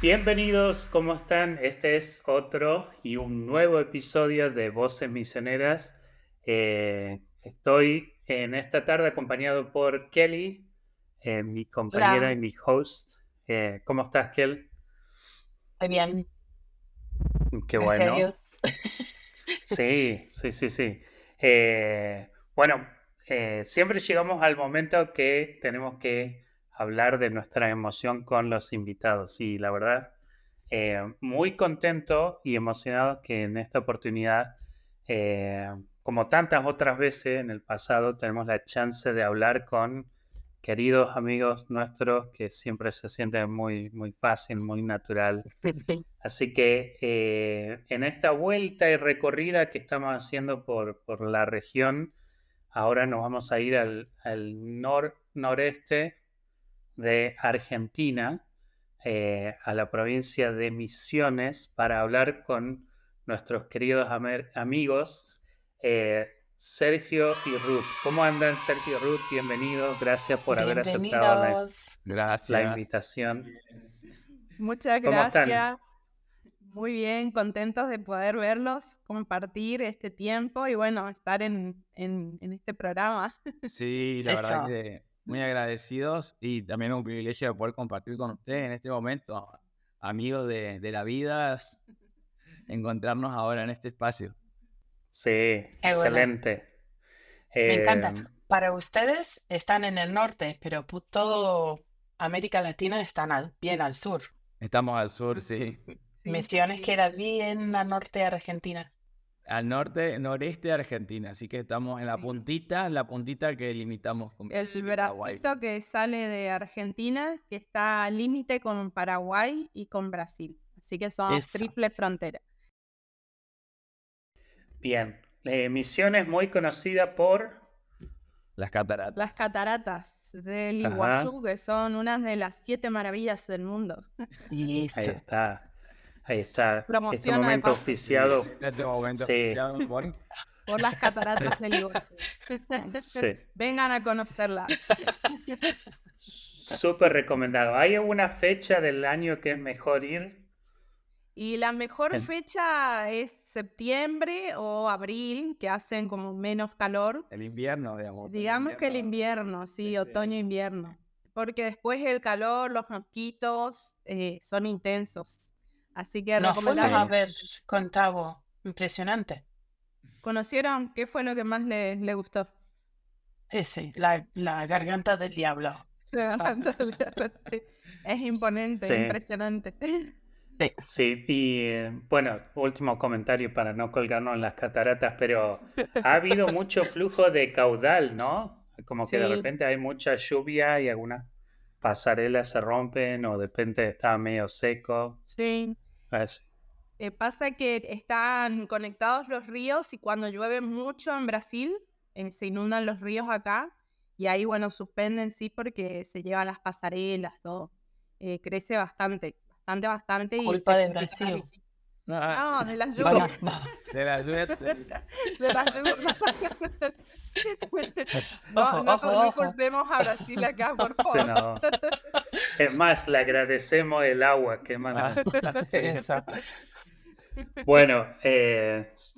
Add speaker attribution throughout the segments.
Speaker 1: Bienvenidos, ¿cómo están? Este es otro y un nuevo episodio de Voces Misioneras. Estoy en esta tarde acompañado por Kelly, mi compañera y
Speaker 2: Hola,
Speaker 1: mi host. ¿Cómo estás, Kelly?
Speaker 2: muy bien,
Speaker 1: Qué
Speaker 2: gracias a
Speaker 1: bueno.
Speaker 2: Dios.
Speaker 1: Sí. Bueno, siempre llegamos al momento que tenemos que hablar de nuestra emoción con los invitados y la verdad, muy contento y emocionado que en esta oportunidad, eh, como tantas otras veces en el pasado, tenemos la chance de hablar con queridos amigos nuestros que siempre se siente muy fácil, muy natural. Así que en esta vuelta y recorrida que estamos haciendo por la región, ahora nos vamos a ir al noreste de Argentina, a la provincia de Misiones, para hablar con nuestros queridos amigos Sergio y Ruth. ¿Cómo andan, Sergio y Ruth? Bienvenidos, gracias por haber aceptado
Speaker 2: Bienvenidos.
Speaker 1: la
Speaker 3: Gracias.
Speaker 1: invitación.
Speaker 4: Muchas
Speaker 1: ¿Cómo están?
Speaker 4: gracias. Muy bien, contentos de poder verlos, compartir este tiempo y bueno, estar en este programa.
Speaker 3: Sí, la verdad
Speaker 2: Eso.
Speaker 3: que muy agradecidos y también un privilegio de poder compartir con ustedes en este momento, amigos de la vida, encontrarnos ahora en este espacio.
Speaker 1: Sí,
Speaker 2: Qué bueno,
Speaker 1: excelente.
Speaker 2: me
Speaker 1: Eh,
Speaker 2: encanta. Para ustedes están en el norte, pero todo América Latina están bien al sur.
Speaker 3: Estamos al sur, sí.
Speaker 4: Sí,
Speaker 2: Misiones
Speaker 4: sí.
Speaker 2: queda bien al norte de Argentina.
Speaker 3: Al norte, noreste de Argentina, así que estamos en
Speaker 4: Sí.
Speaker 3: la puntita que limitamos con
Speaker 4: El
Speaker 3: Paraguay.
Speaker 4: bracito que sale de Argentina, que está al límite con Paraguay y con Brasil. Así que somos
Speaker 2: Eso.
Speaker 4: triple frontera.
Speaker 1: bien, Misiones muy conocida por...
Speaker 3: Las cataratas.
Speaker 4: Las cataratas del
Speaker 1: Ajá,
Speaker 4: Iguazú, que son unas de las 7 maravillas del mundo.
Speaker 2: Y
Speaker 1: ahí
Speaker 2: eso.
Speaker 1: está, ahí está. Este
Speaker 4: Promociona de
Speaker 1: momento
Speaker 4: paso
Speaker 3: Sí,
Speaker 1: auspiciado,
Speaker 3: en este momento
Speaker 1: sí,
Speaker 3: oficial por
Speaker 4: por las cataratas del Iguazú.
Speaker 1: sí,
Speaker 4: Vengan a conocerla.
Speaker 1: súper recomendado. ¿Hay alguna fecha del año que es mejor ir?
Speaker 4: Y la mejor
Speaker 1: En-
Speaker 4: fecha es septiembre o abril, que hacen como menos calor.
Speaker 3: el invierno, digamos.
Speaker 4: Digamos que el invierno, sí, otoño-invierno. Porque después el calor, los mosquitos son intensos. Así que
Speaker 2: Nos fuimos
Speaker 4: recomendable
Speaker 2: a
Speaker 1: sí.
Speaker 2: ver
Speaker 4: septiembre.
Speaker 2: con Tavo. Impresionante.
Speaker 4: ¿Conocieron? ¿Qué fue lo que más le gustó?
Speaker 2: Ese, la garganta del diablo.
Speaker 4: Es imponente,
Speaker 1: Sí,
Speaker 4: impresionante.
Speaker 2: Sí.
Speaker 1: sí, y bueno, último comentario para no colgarnos en las cataratas, pero ha habido mucho flujo de caudal, ¿no? Como que de
Speaker 4: Sí,
Speaker 1: repente hay mucha lluvia y algunas pasarelas se rompen o de repente está medio seco.
Speaker 4: sí.
Speaker 1: Es-
Speaker 4: Pasa que están conectados los ríos y cuando llueve mucho en Brasil, se inundan los ríos acá y ahí, bueno, suspenden, sí, porque se llevan las pasarelas, todo. Crece bastante y
Speaker 2: Culpa
Speaker 4: se
Speaker 2: de
Speaker 4: complica la
Speaker 2: Brasil.
Speaker 4: visita.
Speaker 3: Ah,
Speaker 4: No, de las
Speaker 2: Bueno,
Speaker 4: lluvias,
Speaker 3: de la lluvia.
Speaker 4: de las lluvias.
Speaker 2: ojo, ojo,
Speaker 4: No
Speaker 2: ojo.
Speaker 4: culpemos a Brasil acá, por
Speaker 1: sí,
Speaker 4: favor.
Speaker 1: no. Es más, le agradecemos el agua que
Speaker 3: Ah,
Speaker 1: manda.
Speaker 3: sí.
Speaker 2: Eso.
Speaker 1: Bueno,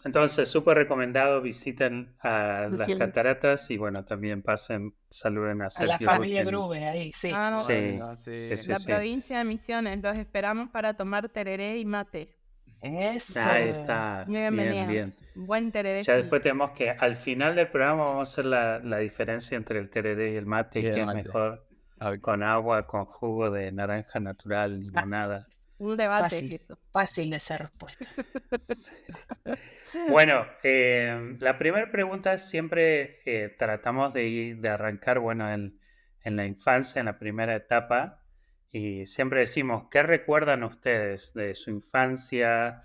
Speaker 1: entonces súper recomendado, visiten a las cataratas y bueno, también pasen, saluden a
Speaker 2: A la
Speaker 1: Sergio Ruth.
Speaker 2: familia Grube, ahí, sí.
Speaker 4: Ah, no,
Speaker 1: Sí,
Speaker 3: Bueno, sí.
Speaker 4: la
Speaker 1: sí.
Speaker 4: provincia de Misiones, los esperamos para tomar tereré y mate.
Speaker 1: Ahí
Speaker 2: Eso.
Speaker 1: está,
Speaker 4: Muy
Speaker 1: bien.
Speaker 4: bienvenidos. Buen tereré
Speaker 1: Ya
Speaker 4: frío.
Speaker 1: después tenemos que, al final del programa vamos a hacer la diferencia entre el tereré y el mate,
Speaker 3: Y el
Speaker 1: que es
Speaker 3: mate.
Speaker 1: mejor
Speaker 3: A ver,
Speaker 1: con agua, con jugo de naranja natural,
Speaker 2: Ah,
Speaker 1: limonada.
Speaker 4: Un debate es
Speaker 2: fácil,
Speaker 4: eso.
Speaker 2: fácil de esa respuesta.
Speaker 1: Bueno, la primera pregunta siempre tratamos de arrancar, bueno, en la infancia, en la primera etapa, y siempre decimos, ¿qué recuerdan ustedes de su infancia?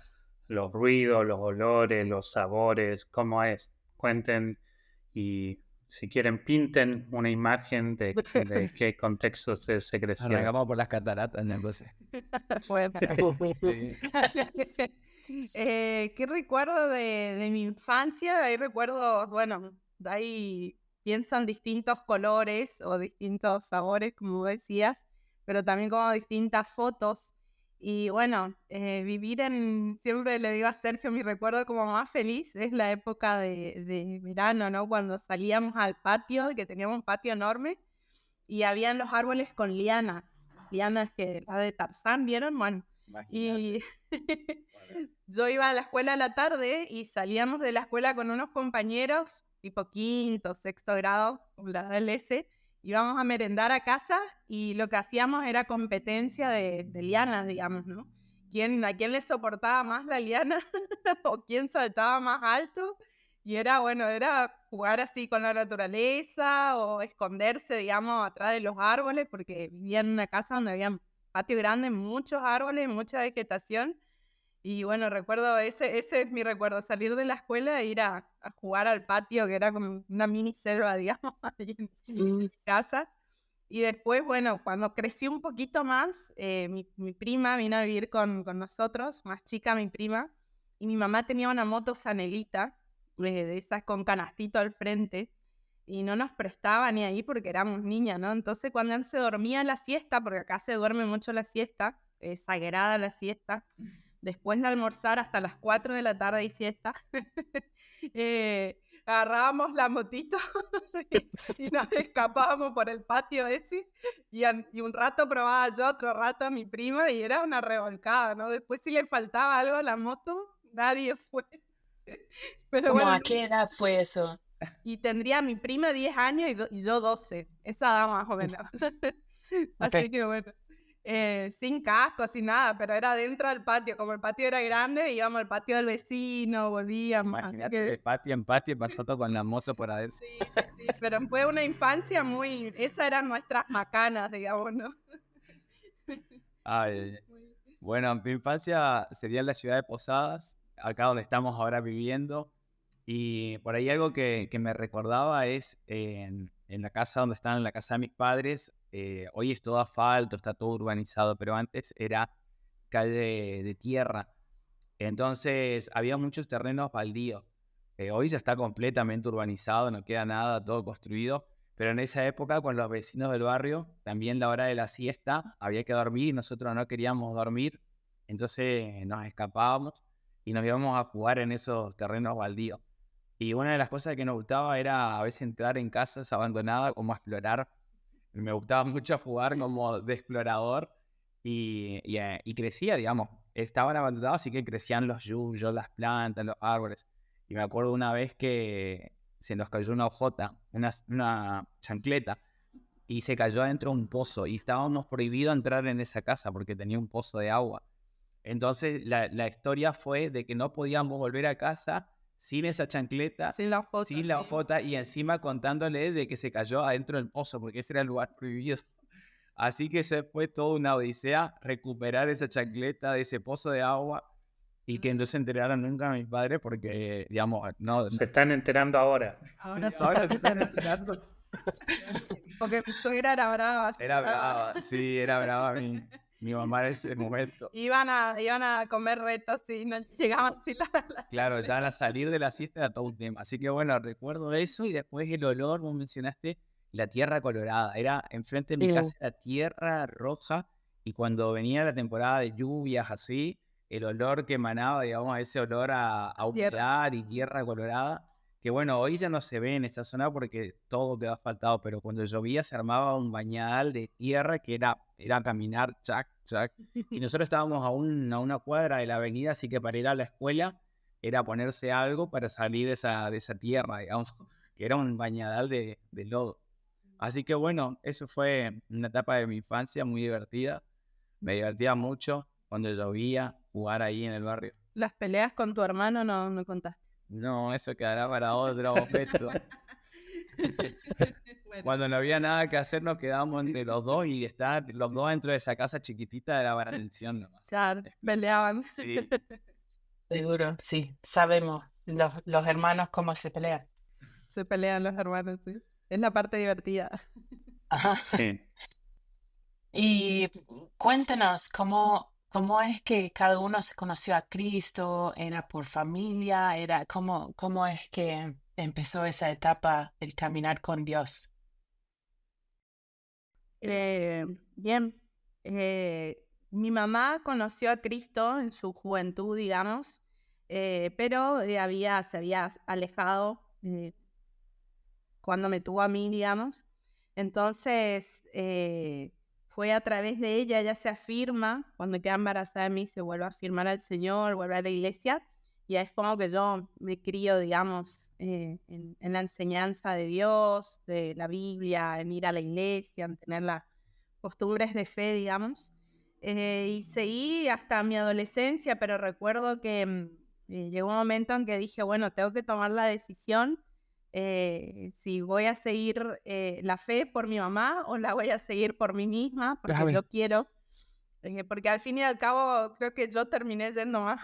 Speaker 1: Los ruidos, los olores, los sabores, ¿cómo es? Cuenten y si quieren pinten una imagen de qué contexto se crecieron.
Speaker 3: arrancamos por las cataratas, entonces.
Speaker 4: Bueno.
Speaker 3: Sí.
Speaker 4: ¿Qué recuerdo de mi infancia? Hay recuerdos, bueno, ahí pienso en distintos colores o distintos sabores, como decías, pero también como distintas fotos. Y bueno, siempre le digo a Sergio, mi recuerdo como más feliz es la época de verano, ¿no? Cuando salíamos al patio, que teníamos un patio enorme, y habían los árboles con lianas que la de Tarzán, ¿vieron? Bueno, y yo iba a la escuela a la tarde y salíamos de la escuela con unos compañeros, tipo quinto, sexto grado, la del S, íbamos a merendar a casa y lo que hacíamos era competencia de lianas, digamos, ¿no? ¿A quién le soportaba más la liana o quién saltaba más alto? Y era jugar así con la naturaleza o esconderse, digamos, atrás de los árboles, porque vivía en una casa donde había un patio grande, muchos árboles, mucha vegetación. Y bueno, recuerdo, ese es mi recuerdo, salir de la escuela e ir a jugar al patio, que era como una mini selva, digamos, ahí en mi casa. Y después, bueno, cuando crecí un poquito más, mi prima vino a vivir con nosotros, más chica mi prima, y mi mamá tenía una moto Sanelita, de esas con canastito al frente, y no nos prestaba ni ahí porque éramos niñas, ¿no? Entonces cuando él se dormía la siesta, porque acá se duerme mucho la siesta, es sagrada la siesta, después de almorzar hasta las 4 de la tarde y siesta, agarrábamos la motito y nos escapábamos por el patio ese y un rato probaba yo, otro rato a mi prima y era una revolcada, ¿no? Después si le faltaba algo a la moto, nadie fue. Pero
Speaker 2: ¿Cómo
Speaker 4: bueno,
Speaker 2: a qué edad fue eso?
Speaker 4: y tendría mi prima 10 años y yo 12, esa edad más o menos.
Speaker 2: Ok.
Speaker 4: Así que bueno, sin casco, sin nada, pero era dentro del patio. Como el patio era grande, íbamos al patio del vecino, volvíamos. Así
Speaker 3: Imagínate,
Speaker 4: que
Speaker 3: de patio en patio, pasando con la moza por adentro.
Speaker 4: sí, pero fue una infancia esas eran nuestras macanas, digamos, ¿no?
Speaker 3: Ay, bueno, mi infancia sería en la ciudad de Posadas, acá donde estamos ahora viviendo. Y por ahí algo que me recordaba es en la casa donde están, en la casa de mis padres, hoy es todo asfalto, está todo urbanizado, pero antes era calle de tierra. Entonces había muchos terrenos baldíos. Hoy ya está completamente urbanizado, no queda nada, todo construido. Pero en esa época, con los vecinos del barrio, también la hora de la siesta había que dormir y nosotros no queríamos dormir. Entonces nos escapábamos y nos íbamos a jugar en esos terrenos baldíos. Y una de las cosas que nos gustaba era a veces entrar en casas abandonadas, como a explorar. Me gustaba mucho jugar como de explorador y crecía, digamos. Estaban abandonados, así que crecían los yuyos, las plantas, los árboles. Y me acuerdo una vez que se nos cayó una hojota, una chancleta, y se cayó adentro de un pozo. Y estábamos prohibidos entrar en esa casa porque tenía un pozo de agua. Entonces la historia fue de que no podíamos volver a casa sin esa chancleta,
Speaker 4: Sin la foto.
Speaker 3: sin la
Speaker 4: Sí.
Speaker 3: hojota y encima contándole de que se cayó adentro del pozo porque ese era el lugar prohibido. Así que se fue toda una odisea recuperar esa chancleta de ese pozo de agua y que no se enteraran nunca mis padres porque, digamos, no.
Speaker 1: Se están enterando ahora.
Speaker 4: Ahora
Speaker 3: Sí,
Speaker 4: sí.
Speaker 3: ahora se están enterando.
Speaker 4: Porque mi suegra era brava. así.
Speaker 3: Era brava, sí, era brava mi mamá en ese momento.
Speaker 4: Iban a comer retos y no llegaban sin la
Speaker 3: Claro, ya al salir de la siesta era todo un tema. Así que bueno, recuerdo eso y después el olor, vos mencionaste la tierra colorada. Era enfrente de mi casa, era tierra roja y cuando venía la temporada de lluvias así, el olor que emanaba, digamos, ese olor a humedad y tierra colorada, que bueno, hoy ya no se ve en esta zona porque todo quedó asfaltado, pero cuando llovía se armaba un bañadal de tierra que era caminar, chac, chac. Y nosotros estábamos a una cuadra de la avenida, así que para ir a la escuela era ponerse algo para salir de esa tierra, digamos, que era un bañadal de lodo. Así que bueno, eso fue una etapa de mi infancia muy divertida. Me divertía mucho cuando llovía, jugar ahí en el barrio.
Speaker 4: Las peleas con tu hermano no contaste.
Speaker 3: No, eso quedará para otro momento.
Speaker 4: Bueno,
Speaker 3: Cuando no había nada que hacer, nos quedábamos entre los dos y estar los dos dentro de esa casa chiquitita era para atención nomás.
Speaker 4: ya peleaban.
Speaker 3: Sí,
Speaker 2: Seguro, sí. Sabemos los hermanos cómo se pelean.
Speaker 4: Se pelean los hermanos, sí. Es la parte divertida.
Speaker 2: Ajá.
Speaker 1: Sí.
Speaker 2: Y cuéntanos, ¿cómo es que cada uno se conoció a Cristo? ¿Era por familia? ¿Cómo es que empezó esa etapa del caminar con Dios?
Speaker 4: Bien. Mi mamá conoció a Cristo en su juventud, digamos, pero se había alejado cuando me tuvo a mí, digamos. Entonces, fue a través de ella se afirma, cuando queda embarazada de mí, se vuelve a afirmar al Señor, vuelve a la iglesia, y es como que yo me crío, digamos, en la enseñanza de Dios, de la Biblia, en ir a la iglesia, en tener las costumbres de fe, digamos. Y seguí hasta mi adolescencia, pero recuerdo que llegó un momento en que dije, bueno, tengo que tomar la decisión si voy a seguir la fe por mi mamá o la voy a seguir por mí misma, porque yo quiero, porque al fin y al cabo creo que yo terminé yendo más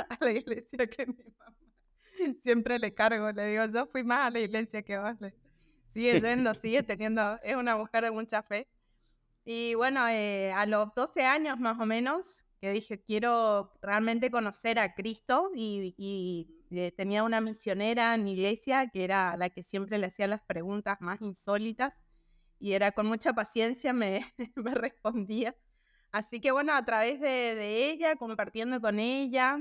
Speaker 4: a la iglesia que mi mamá. Siempre le cargo, le digo, yo fui más a la iglesia que vos. Sigue yendo, sigue teniendo, es una mujer de mucha fe. Y bueno, a los 12 años más o menos, que dije, quiero realmente conocer a Cristo y tenía una misionera en mi iglesia que era la que siempre le hacía las preguntas más insólitas y era con mucha paciencia me respondía. Así que bueno, a través de ella, compartiendo con ella,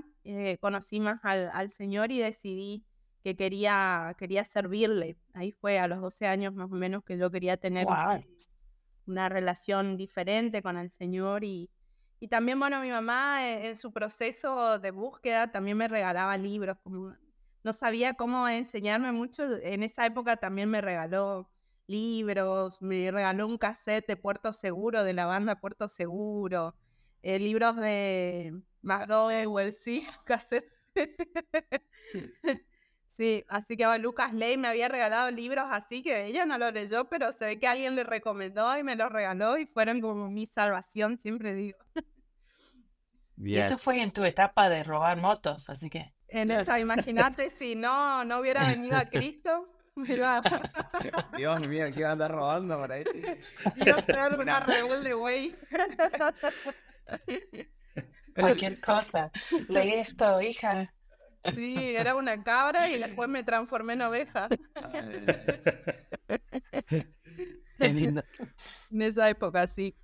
Speaker 4: conocí más al Señor y decidí que quería servirle. Ahí fue a los 12 años más o menos que yo quería tener una relación diferente con el Señor y también, bueno, mi mamá en su proceso de búsqueda también me regalaba libros, como no sabía cómo enseñarme mucho, en esa época también me regaló libros, me regaló un cassette de Puerto Seguro, de la banda Puerto Seguro, libros de McDowell, sí, cassette. Sí, así que Lucas Ley me había regalado libros así que ella no lo leyó, pero se ve que alguien le recomendó y me los regaló y fueron como mi salvación, siempre digo.
Speaker 2: Y
Speaker 3: Bien.
Speaker 2: eso fue en tu etapa de robar motos, así que...
Speaker 4: En esa, imagínate si no hubiera venido a Cristo, me iba a,
Speaker 3: Dios mío, ¿qué va a andar robando por ahí?
Speaker 4: iba a ser una rebelde, güey.
Speaker 2: Cualquier cosa. Lee esto, hija.
Speaker 4: Sí, era una cabra y después me transformé en oveja.
Speaker 2: Qué lindo.
Speaker 4: En esa época, sí.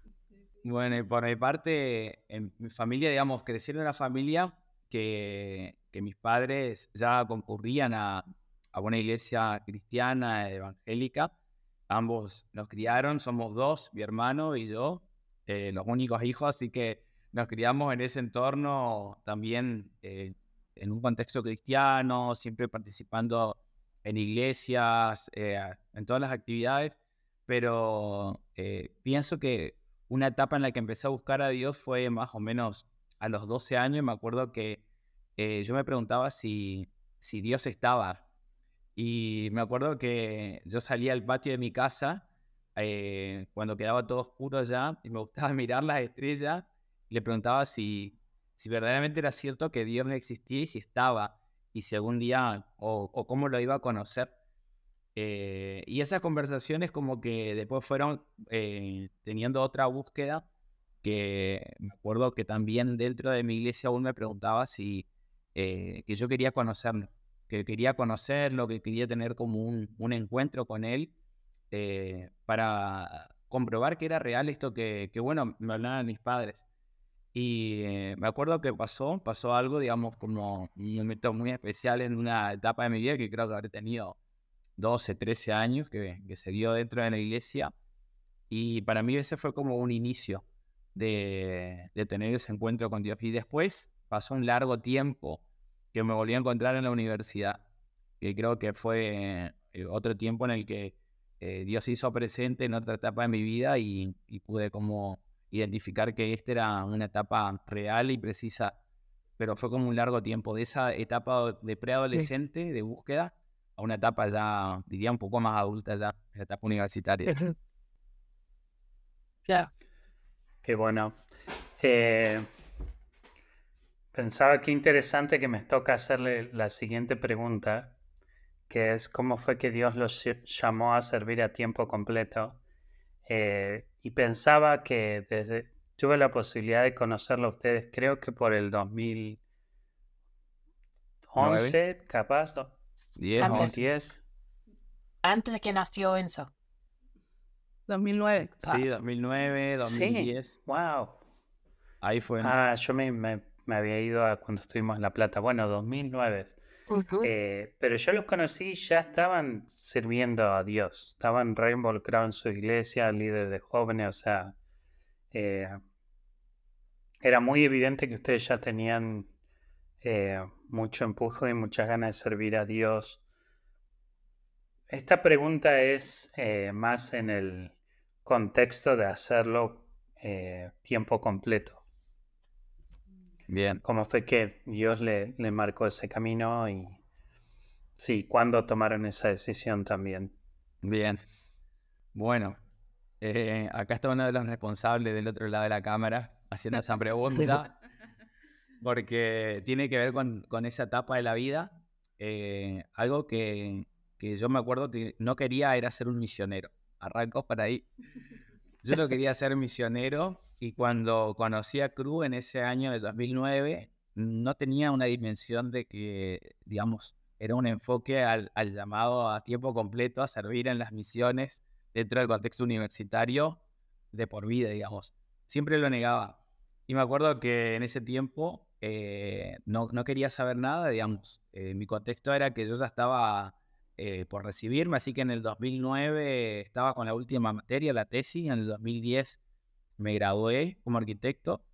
Speaker 3: Bueno, y por mi parte, en mi familia, digamos, crecí en una familia que mis padres ya concurrían a una iglesia cristiana, evangélica. Ambos nos criaron, somos dos, mi hermano y yo, los únicos hijos, así que nos criamos en ese entorno también en un contexto cristiano, siempre participando en iglesias, en todas las actividades, pero pienso que una etapa en la que empecé a buscar a Dios fue más o menos a los 12 años. Me acuerdo que yo me preguntaba si Dios estaba. Y me acuerdo que yo salía al patio de mi casa cuando quedaba todo oscuro ya y me gustaba mirar las estrellas y le preguntaba si verdaderamente era cierto que Dios no existía y si estaba y si algún día o cómo lo iba a conocer. Y esas conversaciones como que después fueron teniendo otra búsqueda que me acuerdo que también dentro de mi iglesia aún me preguntaba que yo quería conocerlo, que quería tener como un encuentro con él para comprobar que era real esto que bueno, me hablaban mis padres. Y me acuerdo que pasó algo, digamos, como un momento muy especial en una etapa de mi vida que creo que habré tenido 12, 13 años que se dio dentro de la iglesia y para mí ese fue como un inicio de tener ese encuentro con Dios y después pasó un largo tiempo que me volví a encontrar en la universidad, que creo que fue otro tiempo en el que Dios se hizo presente en otra etapa de mi vida y pude como identificar que esta era una etapa real y precisa, pero fue como un largo tiempo de esa etapa de preadolescente, de búsqueda, a una etapa ya, diría, un poco más adulta ya, la etapa universitaria.
Speaker 2: Ya.
Speaker 1: Qué bueno. Pensaba que interesante que me toca hacerle la siguiente pregunta, que es cómo fue que Dios los llamó a servir a tiempo completo. Y pensaba que tuve la posibilidad de conocerlo a ustedes, creo que por el 2011,
Speaker 3: 9,
Speaker 1: capaz,
Speaker 3: 10,
Speaker 2: También.
Speaker 1: 2010.
Speaker 2: Antes de que nació Enzo.
Speaker 4: 2009.
Speaker 3: Sí, 2009, 2010.
Speaker 1: Sí, wow.
Speaker 3: Ahí fue.
Speaker 1: Yo me había ido a cuando estuvimos en La Plata. Bueno, 2009.
Speaker 2: Ujú.
Speaker 1: Pero yo los conocí, ya estaban sirviendo a Dios, estaban re involucrados en su iglesia, líderes de jóvenes, o sea, eh, era muy evidente que ustedes ya tenían mucho empuje y muchas ganas de servir a Dios. Esta pregunta es más en el contexto de hacerlo tiempo completo.
Speaker 3: Bien,
Speaker 1: ¿Cómo fue que Dios le marcó ese camino? Y sí, ¿cuándo tomaron esa decisión también?
Speaker 3: bien. Bueno, acá está uno de los responsables del otro lado de la cámara haciendo esa pregunta, porque tiene que ver con esa etapa de la vida. Algo que yo me acuerdo que no quería era ser un misionero. Arrancó para ahí. Yo no quería ser misionero y cuando conocí a Cru en ese año del 2009, no tenía una dimensión de que, digamos, era un enfoque al llamado a tiempo completo, a servir en las misiones dentro del contexto universitario de por vida, digamos. Siempre lo negaba. Y me acuerdo que en ese tiempo no quería saber nada, digamos. Mi contexto era que yo ya estaba por recibirme, así que en el 2009 estaba con la última materia, la tesis, en el 2010 me gradué como arquitecto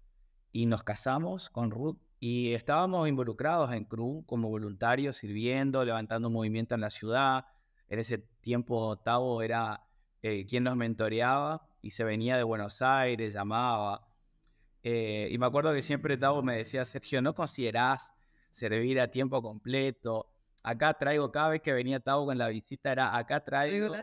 Speaker 3: y nos casamos con Ruth y estábamos involucrados en CRU como voluntarios, sirviendo, levantando movimiento en la ciudad. En ese tiempo Tavo era quien nos mentoreaba y se venía de Buenos Aires, llamaba. Y me acuerdo que siempre Tavo me decía, Sergio, ¿no considerás servir a tiempo completo? Acá traigo, cada vez que venía Tavo con la visita, era acá traigo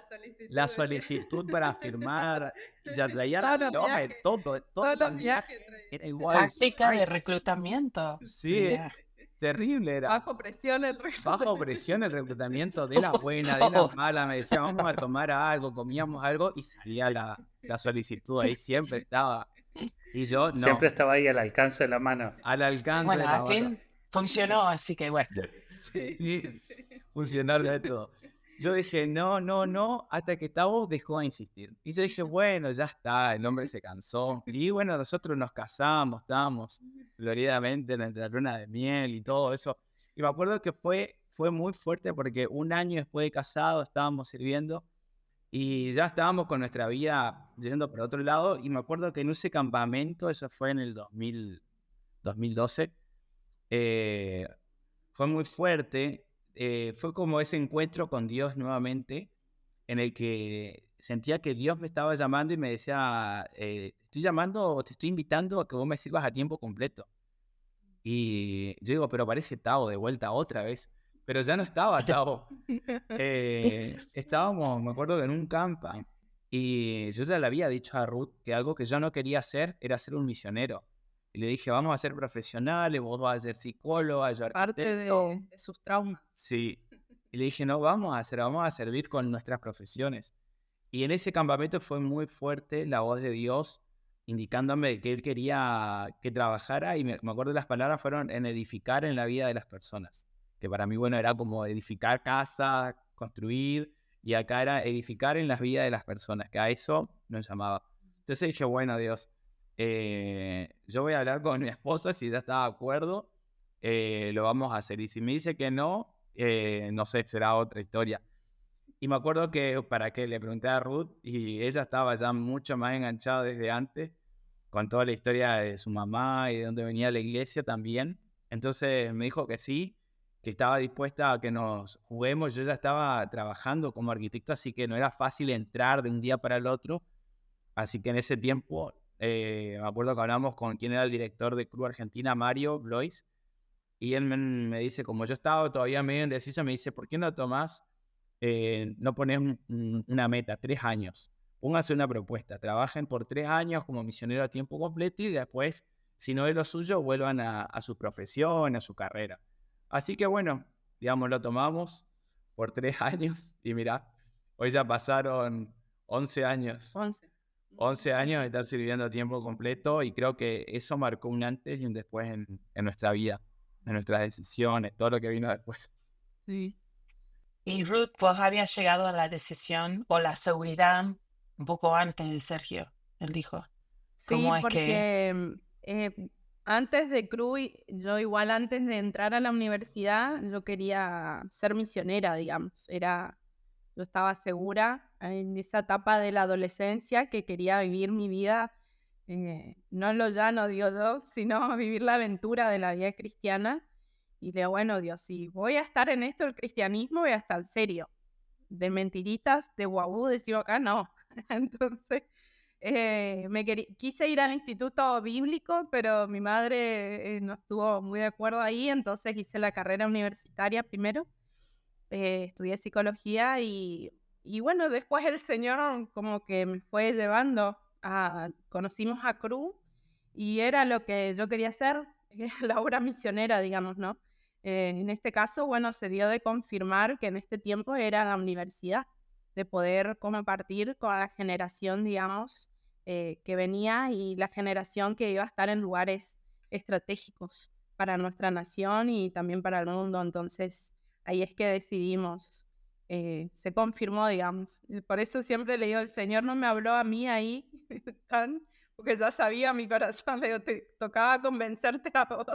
Speaker 3: la solicitud para firmar. Y ya traía
Speaker 4: Todos los
Speaker 3: diploma y
Speaker 4: viajes,
Speaker 3: todos
Speaker 4: todos los
Speaker 3: los
Speaker 4: viajes
Speaker 3: viajes.
Speaker 4: trae.
Speaker 3: Era igual.
Speaker 2: Táctica de
Speaker 3: Ay,
Speaker 2: reclutamiento.
Speaker 3: sí,
Speaker 2: Yeah.
Speaker 3: terrible era.
Speaker 4: Bajo presión el
Speaker 3: Bajo
Speaker 4: reclutamiento.
Speaker 3: presión el reclutamiento de la buena, de la mala. Me decía, vamos a tomar algo, comíamos algo y salía la solicitud ahí, siempre estaba. Y yo,
Speaker 1: Siempre
Speaker 3: no,
Speaker 1: estaba ahí al alcance de la mano.
Speaker 3: al alcance
Speaker 2: Bueno,
Speaker 3: de la
Speaker 2: al
Speaker 3: mano.
Speaker 2: fin funcionó, así que bueno.
Speaker 4: Sí,
Speaker 3: Sí,
Speaker 4: sí.
Speaker 3: funcionar de todo. Yo dije, no, hasta que Tavo dejó de insistir. Y yo dije, bueno, ya está, el hombre se cansó. Y bueno, nosotros nos casamos, estábamos floridamente en la luna de miel y todo eso. Y me acuerdo que fue muy fuerte porque un año después de casado estábamos sirviendo y ya estábamos con nuestra vida yendo por otro lado. Y me acuerdo que en ese campamento, eso fue en el 2012, fue muy fuerte. Fue como ese encuentro con Dios nuevamente, en el que sentía que Dios me estaba llamando y me decía, te estoy llamando o te estoy invitando a que vos me sirvas a tiempo completo. Y yo digo, pero parece Tavo de vuelta otra vez. Pero ya no estaba Tavo. Estábamos, me acuerdo que en un campa, y yo ya le había dicho a Ruth que algo que yo no quería hacer era ser un misionero. Y le dije, vamos a ser profesionales, vos vas a ser psicóloga, yo
Speaker 4: Parte
Speaker 3: arquitecto.
Speaker 4: de sus traumas.
Speaker 3: Sí. Y le dije, no, vamos a servir con nuestras profesiones. Y en ese campamento fue muy fuerte la voz de Dios indicándome que Él quería que trabajara y me acuerdo las palabras fueron en edificar en la vida de las personas. Que para mí, bueno, era como edificar casa, construir, y acá era edificar en las vidas de las personas, que a eso nos llamaba. Entonces dije, bueno, Dios, yo voy a hablar con mi esposa, si ella está de acuerdo, lo vamos a hacer. Y si me dice que no, no sé, será otra historia. Y me acuerdo que para que le pregunté a Ruth y ella estaba ya mucho más enganchada desde antes con toda la historia de su mamá y de dónde venía la iglesia también. Entonces me dijo que sí, que estaba dispuesta a que nos juguemos. Yo ya estaba trabajando como arquitecto, así que no era fácil entrar de un día para el otro. Así que en ese tiempo, me acuerdo que hablamos con quien era el director de Club Argentina, Mario Blois, y él me dice, como yo estaba todavía medio indeciso, me dice, ¿por qué no tomás, no pones una meta, 3 años? Pónganse una propuesta, trabajen por 3 años como misionero a tiempo completo y después, si no es lo suyo, vuelvan a su profesión, a su carrera. Así que bueno, digamos, lo tomamos por 3 años y mirá, hoy ya pasaron 11 años. 11 años de estar sirviendo a tiempo completo y creo que eso marcó un antes y un después en nuestra vida, en nuestras decisiones, todo lo que vino después.
Speaker 4: Sí.
Speaker 2: Y Ruth, vos habías llegado a la decisión o la seguridad un poco antes de Sergio, él dijo.
Speaker 4: Sí,
Speaker 2: ¿Cómo es que...?
Speaker 4: porque Eh, Antes de yo igual antes de entrar a la universidad, yo quería ser misionera, digamos. Yo estaba segura en esa etapa de la adolescencia que quería vivir mi vida, no en lo llano, digo yo, sino vivir la aventura de la vida cristiana. Y digo, bueno, Dios, si voy a estar en esto del cristianismo, voy a estar serio. De mentiritas, de guabú, decimos acá, no. Entonces, quise ir al instituto bíblico, pero mi madre no estuvo muy de acuerdo ahí, entonces hice la carrera universitaria primero, estudié psicología y bueno, después el Señor como que me fue llevando conocimos a Cru y era lo que yo quería hacer, la obra misionera, digamos, ¿no? En este caso, bueno, se dio de confirmar que en este tiempo era la universidad, de poder compartir con la generación, digamos, que venía y la generación que iba a estar en lugares estratégicos para nuestra nación y también para el mundo. Entonces, ahí es que decidimos, se confirmó, digamos. Por eso siempre le digo, el Señor no me habló a mí ahí, porque ya sabía mi corazón, le digo, te tocaba convencerte a vos.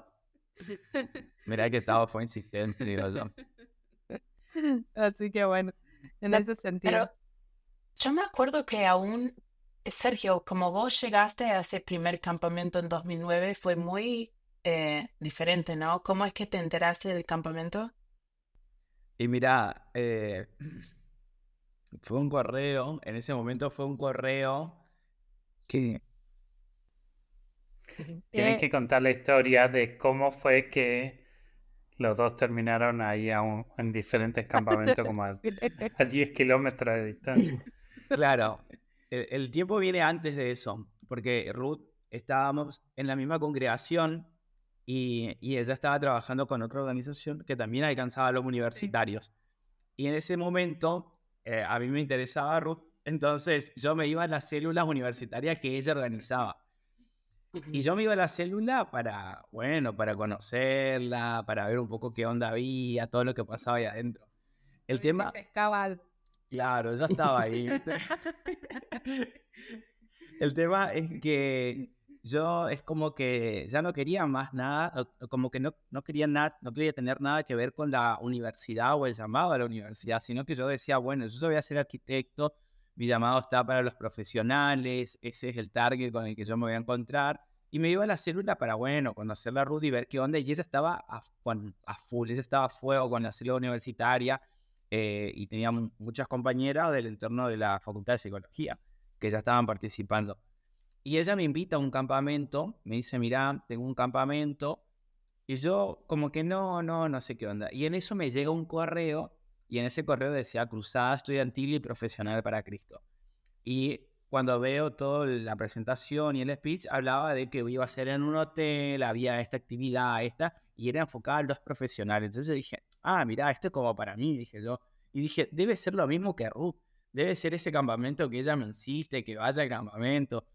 Speaker 3: Mirá que Tavo fue insistente, digo yo.
Speaker 4: Así que bueno, en
Speaker 2: No,
Speaker 4: ese sentido.
Speaker 2: pero yo me acuerdo que aún, Sergio, como vos llegaste a ese primer campamento en 2009, fue muy diferente, ¿no? ¿Cómo es que te enteraste del campamento?
Speaker 3: Y mira, fue un correo, en ese momento fue un correo que
Speaker 1: Tienen que contar la historia de cómo fue que los dos terminaron ahí en diferentes campamentos, como a 10 kilómetros de distancia.
Speaker 3: Claro, el tiempo viene antes de eso, porque Ruth estábamos en la misma congregación y ella estaba trabajando con otra organización que también alcanzaba a los universitarios. Y en ese momento a mí me interesaba Ruth, entonces yo me iba a las células universitarias que ella organizaba. Y yo me iba a la célula para, bueno, para conocerla, para ver un poco qué onda había, todo lo que pasaba ahí adentro. El tema,
Speaker 4: pescaba algo.
Speaker 3: claro, yo estaba ahí, ¿viste? El tema es que yo es como que ya no quería más nada, como que no quería nada, no quería tener nada que ver con la universidad o el llamado a la universidad, sino que yo decía, bueno, yo voy a ser arquitecto, mi llamado está para los profesionales, ese es el target con el que yo me voy a encontrar. Y me iba a la célula para, bueno, conocer a Ruth y ver qué onda. Y ella estaba a full, ella estaba a fuego con la célula universitaria y tenía muchas compañeras del entorno de la Facultad de Psicología que ya estaban participando. Y ella me invita a un campamento, me dice, mirá, tengo un campamento. Y yo como que no sé qué onda. Y en eso me llega un correo y en ese correo decía Cruzada Estudiantil y Profesional para Cristo. Y cuando veo toda la presentación y el speech, hablaba de que iba a ser en un hotel, había esta actividad, y era enfocada a los profesionales. Entonces yo dije, mirá, esto es como para mí, dije yo. Y dije, debe ser lo mismo que Ruth, debe ser ese campamento que ella me insiste, que vaya al campamento.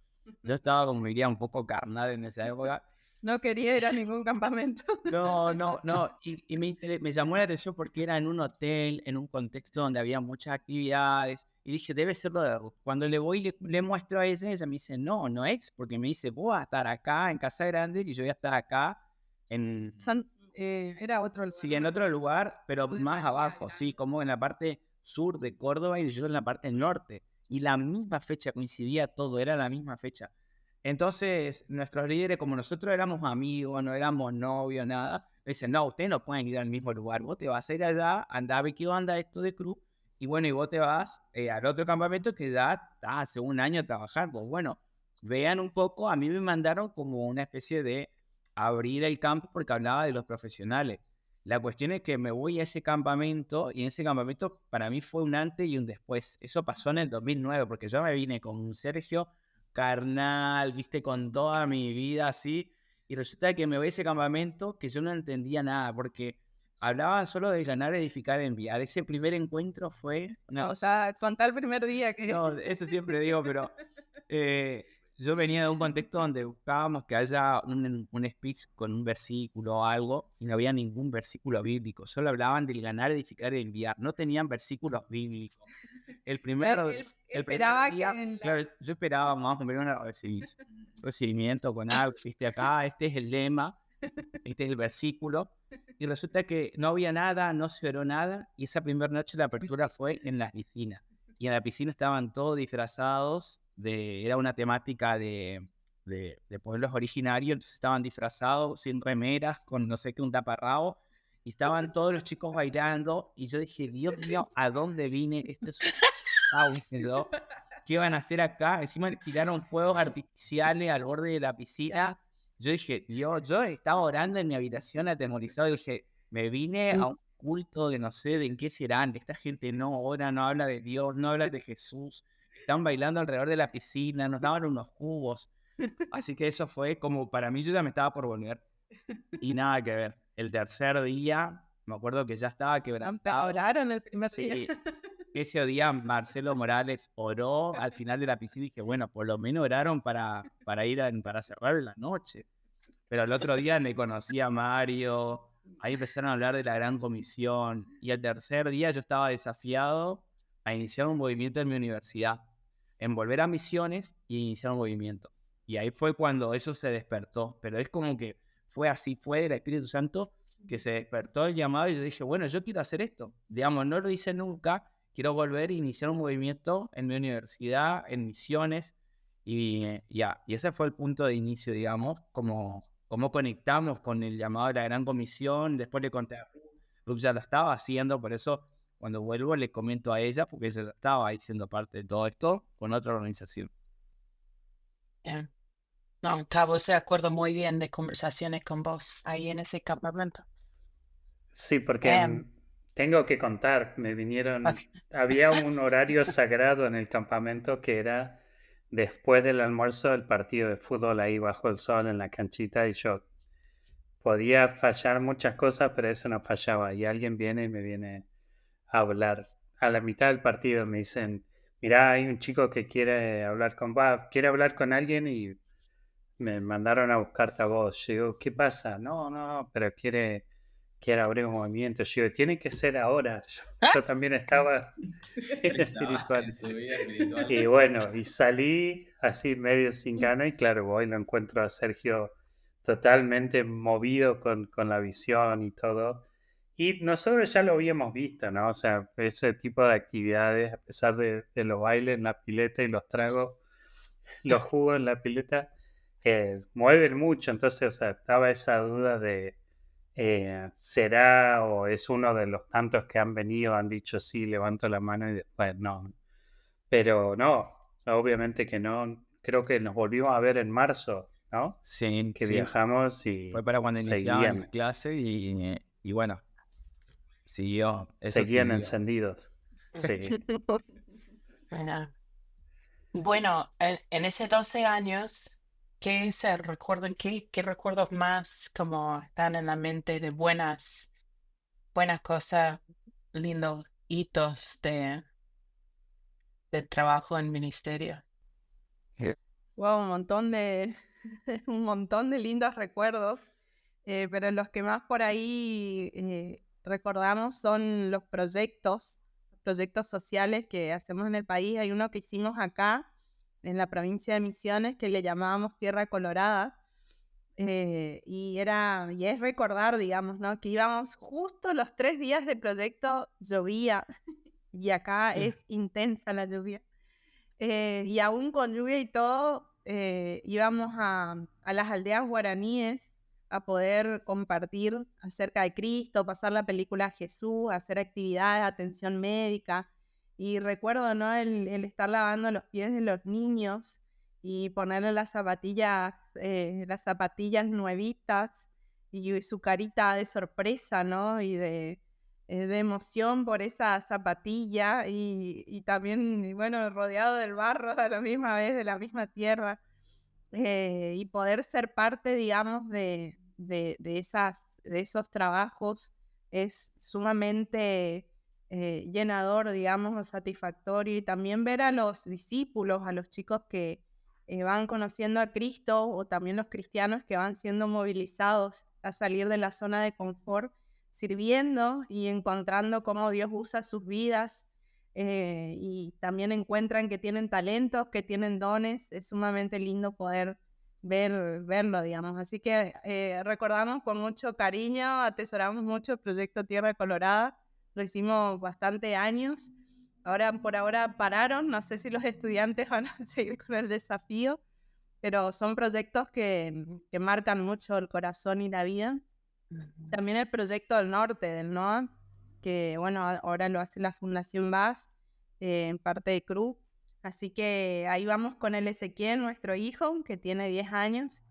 Speaker 3: Yo estaba, como diría, un poco carnal en esa época.
Speaker 4: No quería ir a ningún campamento.
Speaker 3: No. Y me llamó la atención porque era en un hotel, en un contexto donde había muchas actividades. Y dije, debe ser lo de Ruth. Cuando le voy y le muestro a ella me dice, no es, porque me dice, vos vas a estar acá en Casa Grande y yo voy a estar acá en...
Speaker 4: Era otro lugar.
Speaker 3: Sí, en otro lugar, pero más abajo, sí, como en la parte sur de Córdoba y yo en la parte norte. Y la misma fecha coincidía todo, era la misma fecha. Entonces, nuestros líderes, como nosotros éramos amigos, no éramos novios, nada, me dicen, no, ustedes no pueden ir al mismo lugar, vos te vas a ir allá, anda a ver qué onda esto de Cruz, y bueno, y vos te vas al otro campamento que ya está hace un año trabajando. Bueno, vean un poco, a mí me mandaron como una especie de abrir el campo porque hablaba de los profesionales. La cuestión es que me voy a ese campamento y en ese campamento para mí fue un antes y un después. Eso pasó en el 2009 porque yo me vine con Sergio carnal, viste, con toda mi vida así, y resulta que me voy a ese campamento que yo no entendía nada, porque hablaban solo de ganar, edificar, enviar. Ese primer encuentro fue...
Speaker 4: O sea, contar el primer día que...
Speaker 3: No, eso siempre digo, pero yo venía de un contexto donde buscábamos que haya un speech con un versículo o algo, y no había ningún versículo bíblico, solo hablaban del ganar, edificar y enviar, no tenían versículos bíblicos. el primer,
Speaker 4: Él
Speaker 3: el primer
Speaker 4: esperaba
Speaker 3: día,
Speaker 4: que...
Speaker 3: claro, yo esperaba más o menos un recibimiento con algo, viste acá, este es el lema, este es el versículo, y resulta que no había nada, no se oró nada, y esa primera noche la apertura fue en la piscina, y en la piscina estaban todos disfrazados, era una temática de pueblos originarios, entonces estaban disfrazados, sin remeras, con no sé qué, un taparrabo, y estaban todos los chicos bailando, y yo dije, Dios mío, ¿a dónde vine? Esto es ¿no? ¿Qué van a hacer acá? Encima tiraron fuegos artificiales al borde de la piscina. Yo dije, Dios, yo estaba orando en mi habitación atemorizado y dije, me vine a un culto de no sé de en qué serán. Esta gente no ora, no habla de Dios, no habla de Jesús. Están bailando alrededor de la piscina, nos daban unos jugos. Así que eso fue como, para mí yo ya me estaba por volver. Y nada que ver. El tercer día, me acuerdo que ya estaba quebrantado.
Speaker 4: Oraron el primer día.
Speaker 3: Sí, ese día Marcelo Morales oró al final de la piscina y dije, bueno, por lo menos oraron para para cerrar la noche. Pero el otro día me conocí a Mario, ahí empezaron a hablar de la Gran Comisión, y el tercer día yo estaba desafiado a iniciar un movimiento en mi universidad, en volver a misiones y iniciar un movimiento. Y ahí fue cuando eso se despertó, pero es como que fue así, fue del Espíritu Santo que se despertó el llamado y yo dije, bueno, yo quiero hacer esto. Digamos, no lo hice nunca, quiero volver a iniciar un movimiento en mi universidad, en misiones, y ese fue el punto de inicio, digamos, como conectamos con el llamado de la Gran Comisión. Después le conté a Ruth, ya lo estaba haciendo, por eso cuando vuelvo le comento a ella, porque ella ya estaba ahí siendo parte de todo esto con otra organización.
Speaker 2: Bien. No, Cabo, se acuerdo muy bien de conversaciones con vos ahí en ese campamento.
Speaker 1: Sí, porque tengo que contar, había un horario sagrado en el campamento que era después del almuerzo del partido de fútbol ahí bajo el sol en la canchita y yo podía fallar muchas cosas, pero eso no fallaba. Y alguien viene y me viene a hablar. A la mitad del partido me dicen, mirá, hay un chico que quiere hablar quiere hablar con alguien y me mandaron a buscarte a vos. Yo digo, ¿qué pasa? No, pero quiere abrir un movimiento. Yo digo, tiene que ser ahora. Yo también estaba en espiritual. Y bueno, y salí así medio sin gana y claro, voy y lo encuentro a Sergio totalmente movido con la visión y todo. Y nosotros ya lo habíamos visto, ¿no? O sea, ese tipo de actividades, a pesar de los bailes en la pileta y los tragos, los jugos en la pileta, mueven mucho. Entonces, o sea, estaba esa duda de ¿será o es uno de los tantos que han venido, han dicho sí, levanto la mano y después no? Pero no, obviamente que no. Creo que nos volvimos a ver en marzo, ¿no?
Speaker 3: Sí,
Speaker 1: Que
Speaker 3: sí.
Speaker 1: viajamos y
Speaker 3: Fue para cuando iniciaban las clases y bueno, siguió. Eso
Speaker 1: seguían
Speaker 3: siguió.
Speaker 1: encendidos. Sí.
Speaker 2: Bueno, en ese 12 años, ¿qué se recuerdan? ¿Qué recuerdos más como están en la mente de buenas cosas, lindos hitos de trabajo en ministerio?
Speaker 4: Wow, un montón de lindos recuerdos, pero los que más por ahí recordamos son los proyectos sociales que hacemos en el país. Hay uno que hicimos acá, en la provincia de Misiones, que le llamábamos Tierra Colorada, y es recordar, digamos, ¿no? Que íbamos justo los 3 días de proyecto, llovía, y acá es intensa la lluvia. Y aún con lluvia y todo, íbamos a las aldeas guaraníes a poder compartir acerca de Cristo, pasar la película a Jesús, hacer actividades, atención médica. Y recuerdo, ¿no? el estar lavando los pies de los niños y ponerle las zapatillas nuevitas y su carita de sorpresa, ¿no? Y de emoción por esa zapatilla y también, bueno, rodeado del barro a la misma vez, de la misma tierra, y poder ser parte, digamos, de esos trabajos es sumamente llenador, digamos, o satisfactorio, y también ver a los discípulos, a los chicos que van conociendo a Cristo, o también los cristianos que van siendo movilizados a salir de la zona de confort, sirviendo y encontrando cómo Dios usa sus vidas y también encuentran que tienen talentos, que tienen dones. Es sumamente lindo poder verlo, digamos. Así que recordamos con mucho cariño, atesoramos mucho el proyecto Tierra Colorada. Lo hicimos bastante años. Por ahora pararon. No sé si los estudiantes van a seguir con el desafío, pero son proyectos que marcan mucho el corazón y la vida. También el proyecto del norte, del NOA, que bueno, ahora lo hace la Fundación VAS, en parte de CRU. Así que ahí vamos con el Ezequiel, nuestro hijo, que tiene 10 años,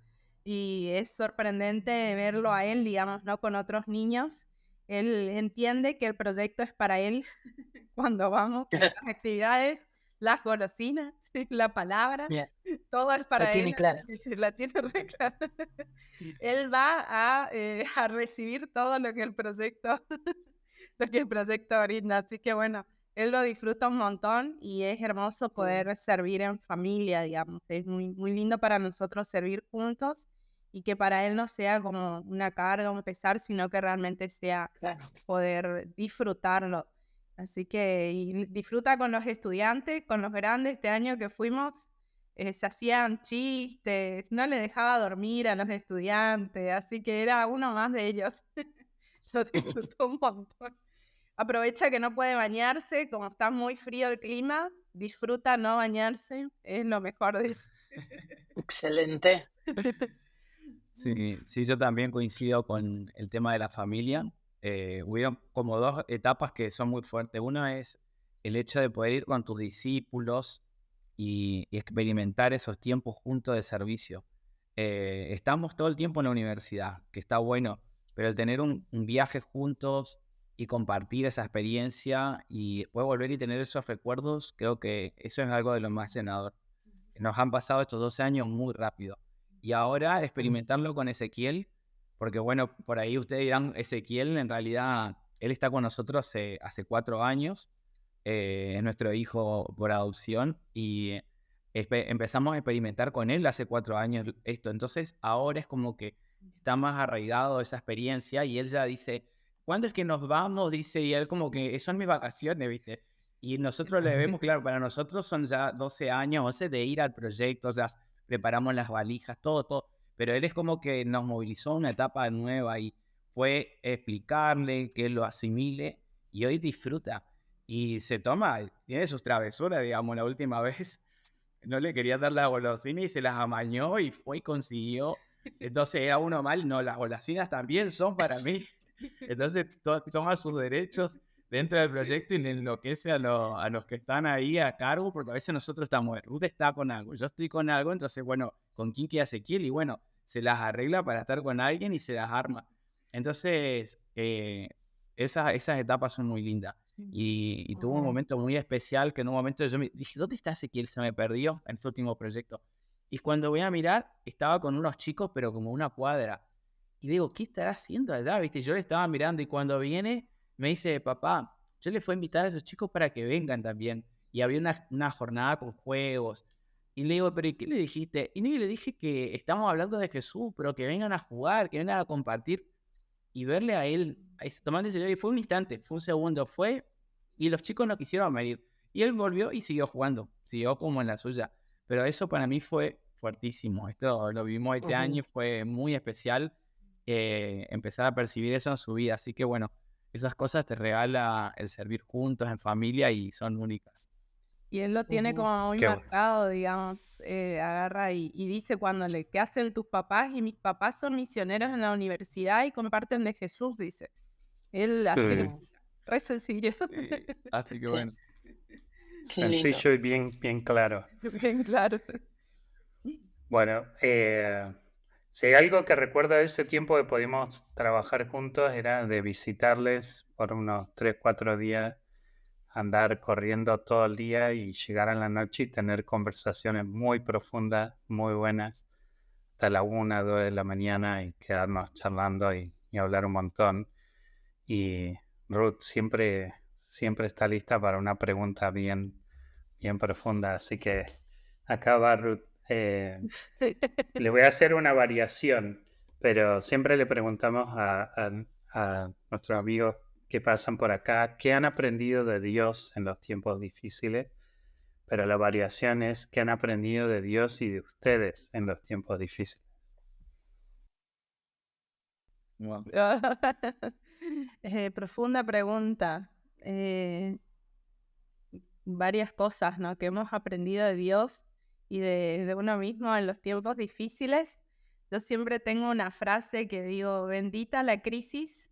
Speaker 4: y es sorprendente verlo a él, digamos, ¿no? Con otros niños. Él entiende que el proyecto es para él cuando vamos a las actividades, las golosinas, la palabra,
Speaker 2: Bien,
Speaker 4: todo es para
Speaker 2: lo tiene
Speaker 4: él.
Speaker 2: claro.
Speaker 4: La tiene re clara. Él va a recibir todo lo que el proyecto brinda. Así que bueno, él lo disfruta un montón y es hermoso poder servir en familia, digamos. Es muy, muy lindo para nosotros servir juntos y que para él no sea como una carga, un pesar, sino que realmente sea
Speaker 2: Claro.
Speaker 4: poder disfrutarlo. Así que y disfruta con los estudiantes, con los grandes. Este año que fuimos, se hacían chistes, no le dejaba dormir a los estudiantes, así que era uno más de ellos. Lo disfrutó un montón. Aprovecha que no puede bañarse, como está muy frío el clima, disfruta no bañarse, es lo mejor de eso.
Speaker 2: Excelente.
Speaker 3: Sí, yo también coincido con el tema de la familia. Hubieron como dos etapas que son muy fuertes. Una es el hecho de poder ir con tus discípulos y experimentar esos tiempos juntos de servicio. Estamos todo el tiempo en la universidad, que está bueno, pero el tener un viaje juntos y compartir esa experiencia y después volver y tener esos recuerdos, creo que eso es algo de lo más llenador. Nos han pasado estos 12 años muy rápido. Y ahora experimentarlo con Ezequiel, porque bueno, por ahí ustedes dirán, Ezequiel en realidad, él está con nosotros hace 4 años, es nuestro hijo por adopción y empezamos a experimentar con él hace 4 años esto. Entonces ahora es como que está más arraigado esa experiencia y él ya dice, ¿cuándo es que nos vamos? Dice, y él como que son mis vacaciones, ¿viste? Y nosotros le vemos, claro, para nosotros son ya 12 años, 11 de ir al proyecto, ya preparamos las valijas, todo. Pero él es como que nos movilizó una etapa nueva y fue explicarle que él lo asimile y hoy disfruta. Y se toma, tiene sus travesuras, digamos, la última vez no le quería dar la golosina y se las amañó y fue y consiguió. Entonces era uno mal, no, las golosinas también son para mí. Entonces toma sus derechos dentro del proyecto y le enloquece a los que están ahí a cargo, porque a veces nosotros estamos, Ruth está con algo, yo estoy con algo, entonces bueno, ¿con quién queda Ezequiel? Y bueno, se las arregla para estar con alguien y se las arma. Entonces, esas etapas son muy lindas. Y tuvo un momento muy especial que en un momento yo me dije, ¿dónde está Ezequiel? Se me perdió en este último proyecto. Y cuando voy a mirar, estaba con unos chicos, pero como una cuadra. Y digo, ¿qué estará haciendo allá? ¿Viste? Yo le estaba mirando y cuando viene, me dice, papá, yo le fui a invitar a esos chicos para que vengan también. Y había una jornada con juegos. Y le digo, ¿pero y qué le dijiste? Y le dije que estamos hablando de Jesús, pero que vengan a jugar, que vengan a compartir. Y verle a él, tomando ese y fue un instante, fue un segundo, fue, y los chicos no quisieron venir. Y él volvió y siguió jugando, siguió como en la suya. Pero eso para mí fue fuertísimo. Esto lo vivimos este año, fue muy especial empezar a percibir eso en su vida. Así que bueno, esas cosas te regala el servir juntos, en familia, y son únicas.
Speaker 4: Y él lo tiene como muy
Speaker 1: Qué bueno.
Speaker 4: marcado, digamos, agarra y dice cuando ¿qué hacen tus papás? Y mis papás son misioneros en la universidad y comparten de Jesús, dice. Él así, re sencillo.
Speaker 3: Sí, así que
Speaker 2: Sí.
Speaker 3: bueno.
Speaker 2: Qué lindo.
Speaker 1: Sencillo y bien claro.
Speaker 4: Bien claro.
Speaker 1: Bueno, si hay algo que recuerdo de ese tiempo que pudimos trabajar juntos era de visitarles por unos 3, 4 días, andar corriendo todo el día y llegar a la noche y tener conversaciones muy profundas, muy buenas, hasta la 1, 2 de la mañana y quedarnos charlando y hablar un montón. Y Ruth siempre está lista para una pregunta bien profunda, así que acá va Ruth. Le voy a hacer una variación, pero siempre le preguntamos a nuestros amigos que pasan por acá, qué han aprendido de Dios en los tiempos difíciles, pero la variación es qué han aprendido de Dios y de ustedes en los tiempos difíciles.
Speaker 3: Wow.
Speaker 4: Profunda pregunta. Varias cosas, ¿no? Que hemos aprendido de Dios y de uno mismo en los tiempos difíciles. Yo siempre tengo una frase que digo, bendita la crisis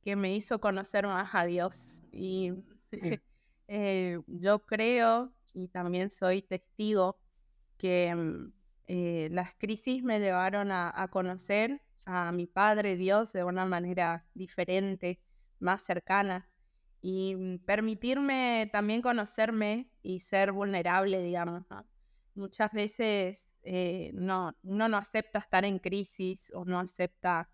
Speaker 4: que me hizo conocer más a Dios. Y yo creo, y también soy testigo, que las crisis me llevaron a conocer a mi Padre Dios de una manera diferente, más cercana, y permitirme también conocerme y ser vulnerable, digamos, ¿no? Muchas veces uno no acepta estar en crisis o no acepta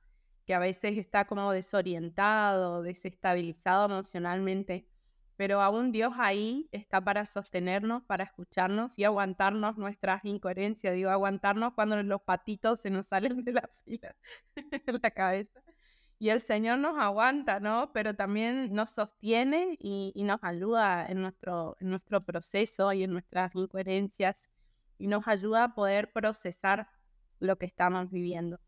Speaker 4: que a veces está como desorientado, desestabilizado emocionalmente, pero aún Dios ahí está para sostenernos, para escucharnos y aguantarnos nuestras incoherencias, digo, aguantarnos cuando los patitos se nos salen de la fila en la cabeza. Y el Señor nos aguanta, ¿no? Pero también nos sostiene y nos ayuda en nuestro proceso y en nuestras incoherencias y nos ayuda a poder procesar lo que estamos viviendo.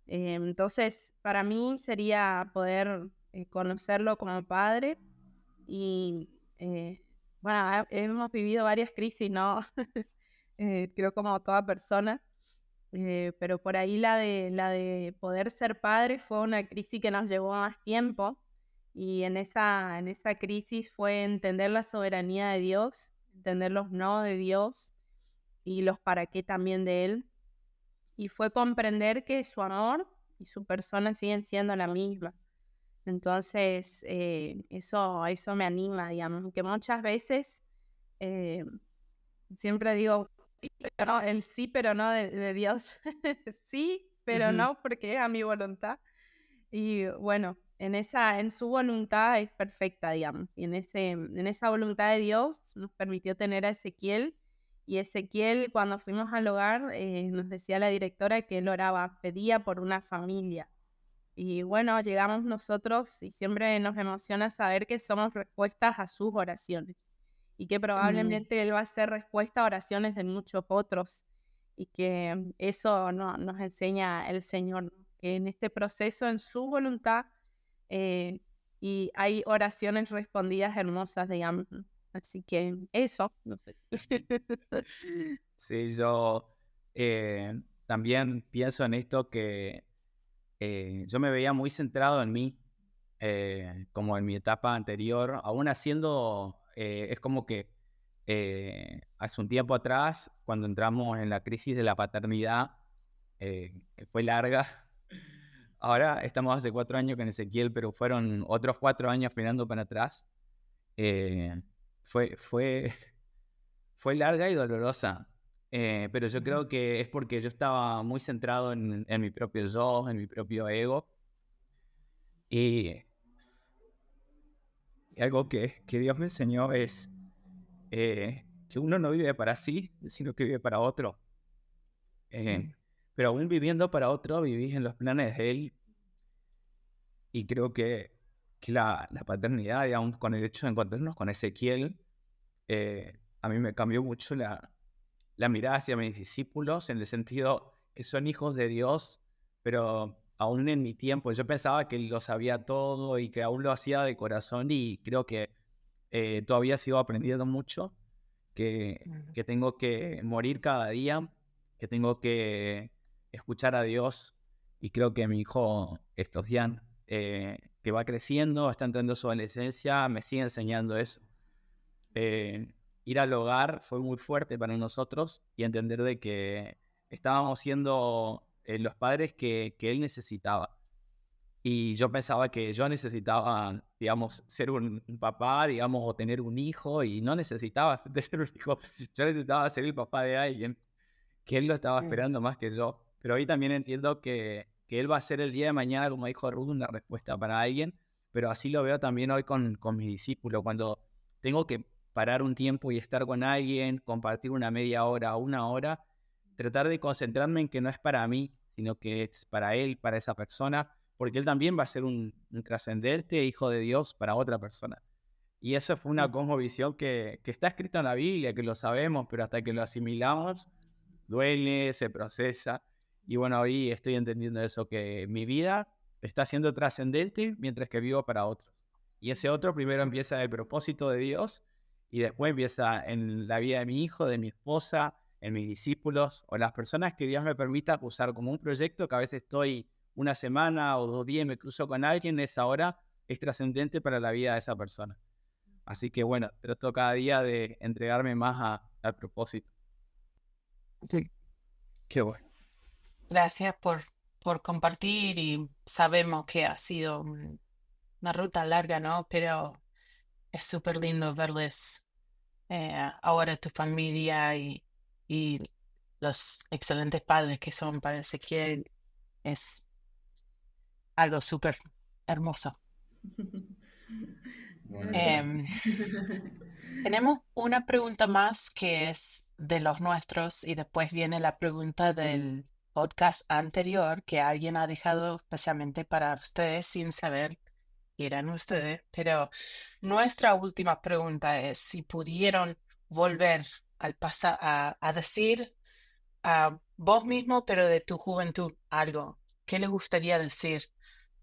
Speaker 4: Entonces, para mí sería poder conocerlo como Padre y, bueno, hemos vivido varias crisis, ¿no? Creo como toda persona. Pero por ahí la de poder ser padre fue una crisis que nos llevó más tiempo y en esa crisis fue entender la soberanía de Dios, entender los no de Dios y los para qué también de Él, y fue comprender que su amor y su persona siguen siendo la misma. Entonces eso me anima, digamos, que muchas veces siempre digo sí, pero no, el sí, pero no de Dios. Sí, pero no porque es a mi voluntad. Y bueno, en su voluntad es perfecta, digamos. Y en esa voluntad de Dios nos permitió tener a Ezequiel. Y Ezequiel, cuando fuimos al hogar, nos decía la directora que él oraba, pedía por una familia. Y bueno, llegamos nosotros y siempre nos emociona saber que somos respuestas a sus oraciones y que probablemente Él va a ser respuesta a oraciones de muchos otros y que eso nos enseña el Señor, ¿no? Que en este proceso, en su voluntad, y hay oraciones respondidas hermosas, digamos, ¿no? Así que eso, no sé.
Speaker 3: Sí, yo también pienso en esto que yo me veía muy centrado en mí, como en mi etapa anterior, aún haciendo, es como que hace un tiempo atrás, cuando entramos en la crisis de la paternidad, que fue larga, ahora estamos hace 4 años con Ezequiel, pero fueron otros 4 años mirando para atrás, fue, fue, fue larga y dolorosa. Pero yo creo que es porque yo estaba muy centrado en mi propio yo, en mi propio ego. Y algo que Dios me enseñó es que uno no vive para sí, sino que vive para otro. Pero aún viviendo para otro, vivís en los planes de Él. Y creo que la paternidad, digamos, con el hecho de encontrarnos con Ezequiel, a mí me cambió mucho la mirada hacia mis discípulos, en el sentido que son hijos de Dios, pero aún en mi tiempo yo pensaba que Él lo sabía todo y que aún lo hacía de corazón, y creo que todavía sigo aprendiendo mucho, que tengo que morir cada día, que tengo que escuchar a Dios, y creo que mi hijo Estodian, que va creciendo, está entrando en su adolescencia, me sigue enseñando eso. Ir al hogar fue muy fuerte para nosotros y entender de que estábamos siendo los padres que él necesitaba. Y yo pensaba que yo necesitaba, digamos, ser un papá, digamos, o tener un hijo, y no necesitaba tener un hijo. Yo necesitaba ser el papá de alguien, que él lo estaba esperando más que yo. Pero hoy también entiendo que él va a ser el día de mañana, como dijo Ruth, una respuesta para alguien. Pero así lo veo también hoy con mis discípulos. Cuando tengo que parar un tiempo y estar con alguien, compartir una media hora o una hora, tratar de concentrarme en que no es para mí, sino que es para él, para esa persona, porque él también va a ser un trascendente hijo de Dios para otra persona. Y eso fue una cosmovisión que está escrita en la Biblia, que lo sabemos, pero hasta que lo asimilamos, duele, se procesa. Y bueno, hoy estoy entendiendo eso, que mi vida está siendo trascendente mientras que vivo para otros. Y ese otro primero empieza en el propósito de Dios y después empieza en la vida de mi hijo, de mi esposa, en mis discípulos o las personas que Dios me permita usar como un proyecto que a veces estoy una semana o 2 días y me cruzo con alguien, esa hora es trascendente para la vida de esa persona. Así que bueno, trato cada día de entregarme más al propósito.
Speaker 2: Sí.
Speaker 3: Qué bueno.
Speaker 2: Gracias por compartir y sabemos que ha sido una ruta larga, ¿no? Pero es súper lindo verles ahora tu familia y los excelentes padres que son para Ezequiel. Es algo súper hermoso.
Speaker 3: Bueno,
Speaker 2: Em, Tenemos una pregunta más que es de los nuestros y después viene la pregunta del podcast anterior que alguien ha dejado especialmente para ustedes sin saber que eran ustedes. Pero nuestra última pregunta es si pudieron volver al pasado a decir a vos mismo, pero de tu juventud, algo. ¿Qué le gustaría decir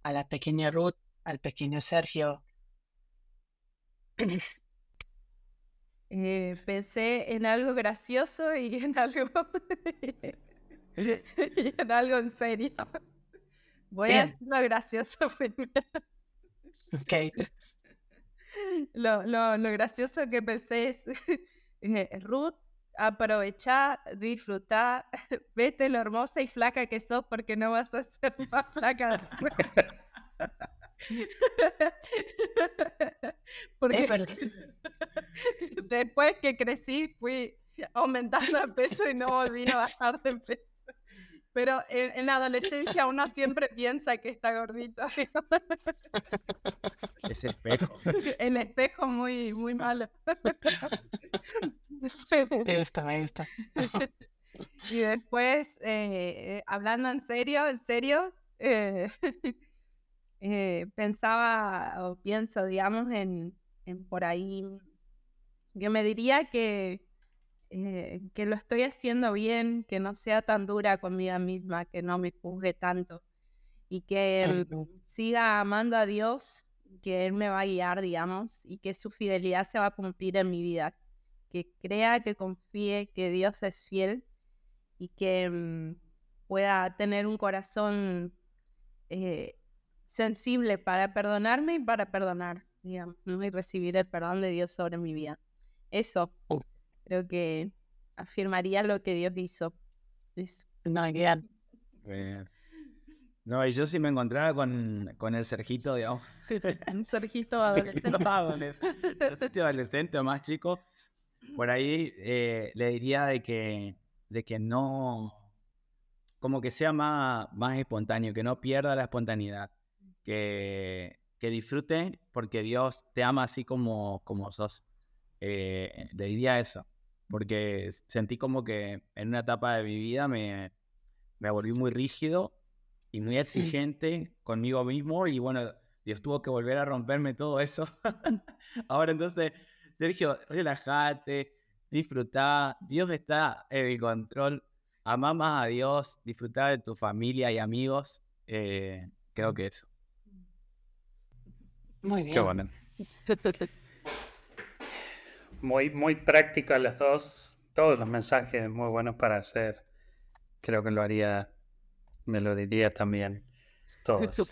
Speaker 2: a la pequeña Ruth, al pequeño Sergio?
Speaker 4: Pensé en algo gracioso y en algo, y en algo en serio. Voy a
Speaker 2: Bien,
Speaker 4: decir lo gracioso primero.
Speaker 2: ok.
Speaker 4: Lo gracioso que pensé es, Ruth, aprovechá, disfrutá, vete lo hermosa y flaca que sos porque no vas a ser más flaca después.
Speaker 2: Es
Speaker 4: Porque
Speaker 2: verdad.
Speaker 4: después que crecí fui aumentando de peso y no volví a bajar de peso. Pero en la adolescencia uno siempre piensa que está gordito.
Speaker 3: ese espejo.
Speaker 4: El espejo muy, muy malo.
Speaker 2: Me gusta, me gusta.
Speaker 4: Y después, hablando en serio, pensaba o pienso, digamos, en por ahí, que me diría que lo estoy haciendo bien, que no sea tan dura conmigo misma, que no me juzgue tanto y que siga amando a Dios, que Él me va a guiar, digamos, y que su fidelidad se va a cumplir en mi vida. Que crea, que confíe que Dios es fiel y que pueda tener un corazón sensible para perdonarme y para perdonar, digamos, ¿no? Y recibir el perdón de Dios sobre mi vida. Eso, creo que afirmaría lo que Dios hizo. Eso.
Speaker 2: Muy bien.
Speaker 3: Bien. No, y yo si me encontrara con el Sergito, digamos,
Speaker 4: Un Sergito adolescente.
Speaker 3: no sé si adolescente o más chico, por ahí le diría de que no, como que sea más espontáneo, que no pierda la espontaneidad, que disfrute porque Dios te ama así como sos. Le diría eso, porque sentí como que en una etapa de mi vida me volví muy rígido y muy exigente conmigo mismo y bueno, Dios tuvo que volver a romperme todo eso. Ahora entonces, Sergio, relájate, disfrutá, Dios está en el control, amá más a Dios, disfrutá de tu familia y amigos, creo que eso.
Speaker 2: Muy
Speaker 3: Qué
Speaker 2: bien.
Speaker 3: bueno.
Speaker 1: Muy, muy prácticas las dos. Todos los mensajes muy buenos para hacer. Creo que lo haría, me lo diría también todos.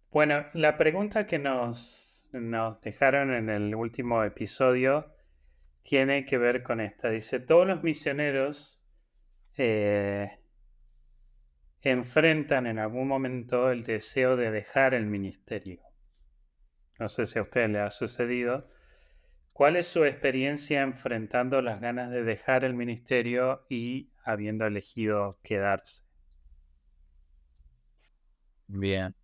Speaker 1: Bueno, la pregunta que nos dejaron en el último episodio tiene que ver con esta. Dice, todos los misioneros enfrentan en algún momento el deseo de dejar el ministerio. No sé si a usted le ha sucedido. ¿Cuál es su experiencia enfrentando las ganas de dejar el ministerio y habiendo elegido quedarse?
Speaker 3: Bien.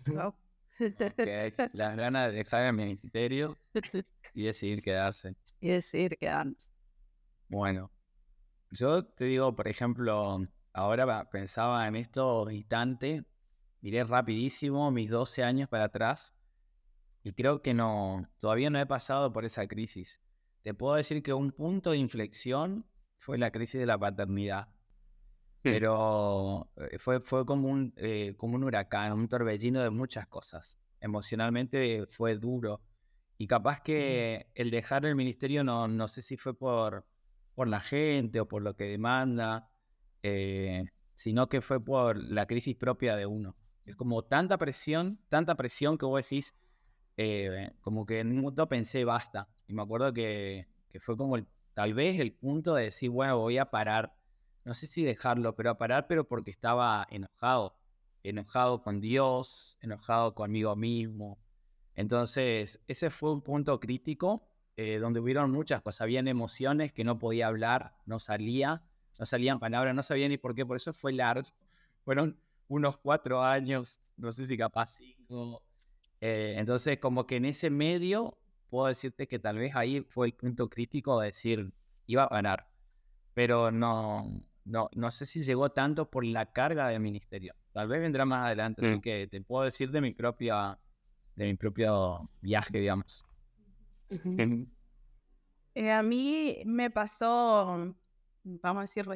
Speaker 4: Wow.
Speaker 3: Okay. Las ganas de dejar el ministerio y decidir quedarse.
Speaker 4: Y decir quedarnos.
Speaker 3: Bueno, yo te digo, por ejemplo, ahora pensaba en esto instante, miré rapidísimo mis 12 años para atrás y creo que todavía no he pasado por esa crisis. Te puedo decir que un punto de inflexión fue la crisis de la paternidad, pero fue como un huracán, un torbellino de muchas cosas. Emocionalmente fue duro y capaz que el dejar el ministerio no sé si fue por la gente o por lo que demanda, sino que fue por la crisis propia de uno. Es como tanta presión que vos decís, como que en un momento pensé basta. Y me acuerdo que fue como tal vez el punto de decir, bueno, voy a parar. No sé si dejarlo, pero a parar, pero porque estaba enojado con Dios, enojado conmigo mismo. Entonces, ese fue un punto crítico donde hubieron muchas cosas. Habían emociones que no podía hablar, no salían palabras, no sabía ni por qué. Por eso fue largo. Fueron unos 4 años, no sé si capaz 5. Entonces, como que en ese medio, puedo decirte que tal vez ahí fue el punto crítico de decir, iba a parar. Pero no sé si llegó tanto por la carga del ministerio. Tal vez vendrá más adelante. Así que te puedo decir de mi propio viaje, digamos.
Speaker 4: A mí me pasó, vamos a decir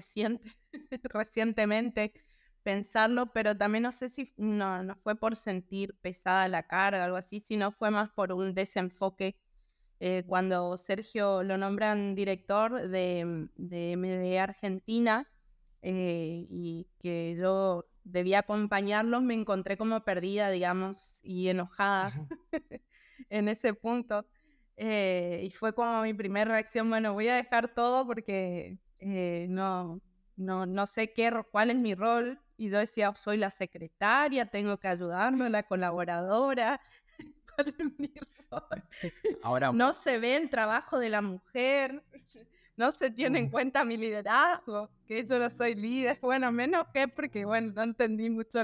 Speaker 4: recientemente, pensarlo, pero también no sé si no fue por sentir pesada la carga o algo así, sino fue más por un desenfoque. Cuando Sergio lo nombran director de MDE Argentina y que yo debía acompañarlos, me encontré como perdida, digamos, y enojada en ese punto. Y fue como mi primera reacción, bueno, voy a dejar todo porque no sé cuál es mi rol. Y yo decía, soy la secretaria, tengo que ayudarlo, la colaboradora. ¿Cuál es mi rol?
Speaker 3: Ahora,
Speaker 4: No se ve el trabajo de la mujer, no se tiene en cuenta mi liderazgo, que yo no soy líder. Bueno, me enojé porque, bueno, no entendí mucho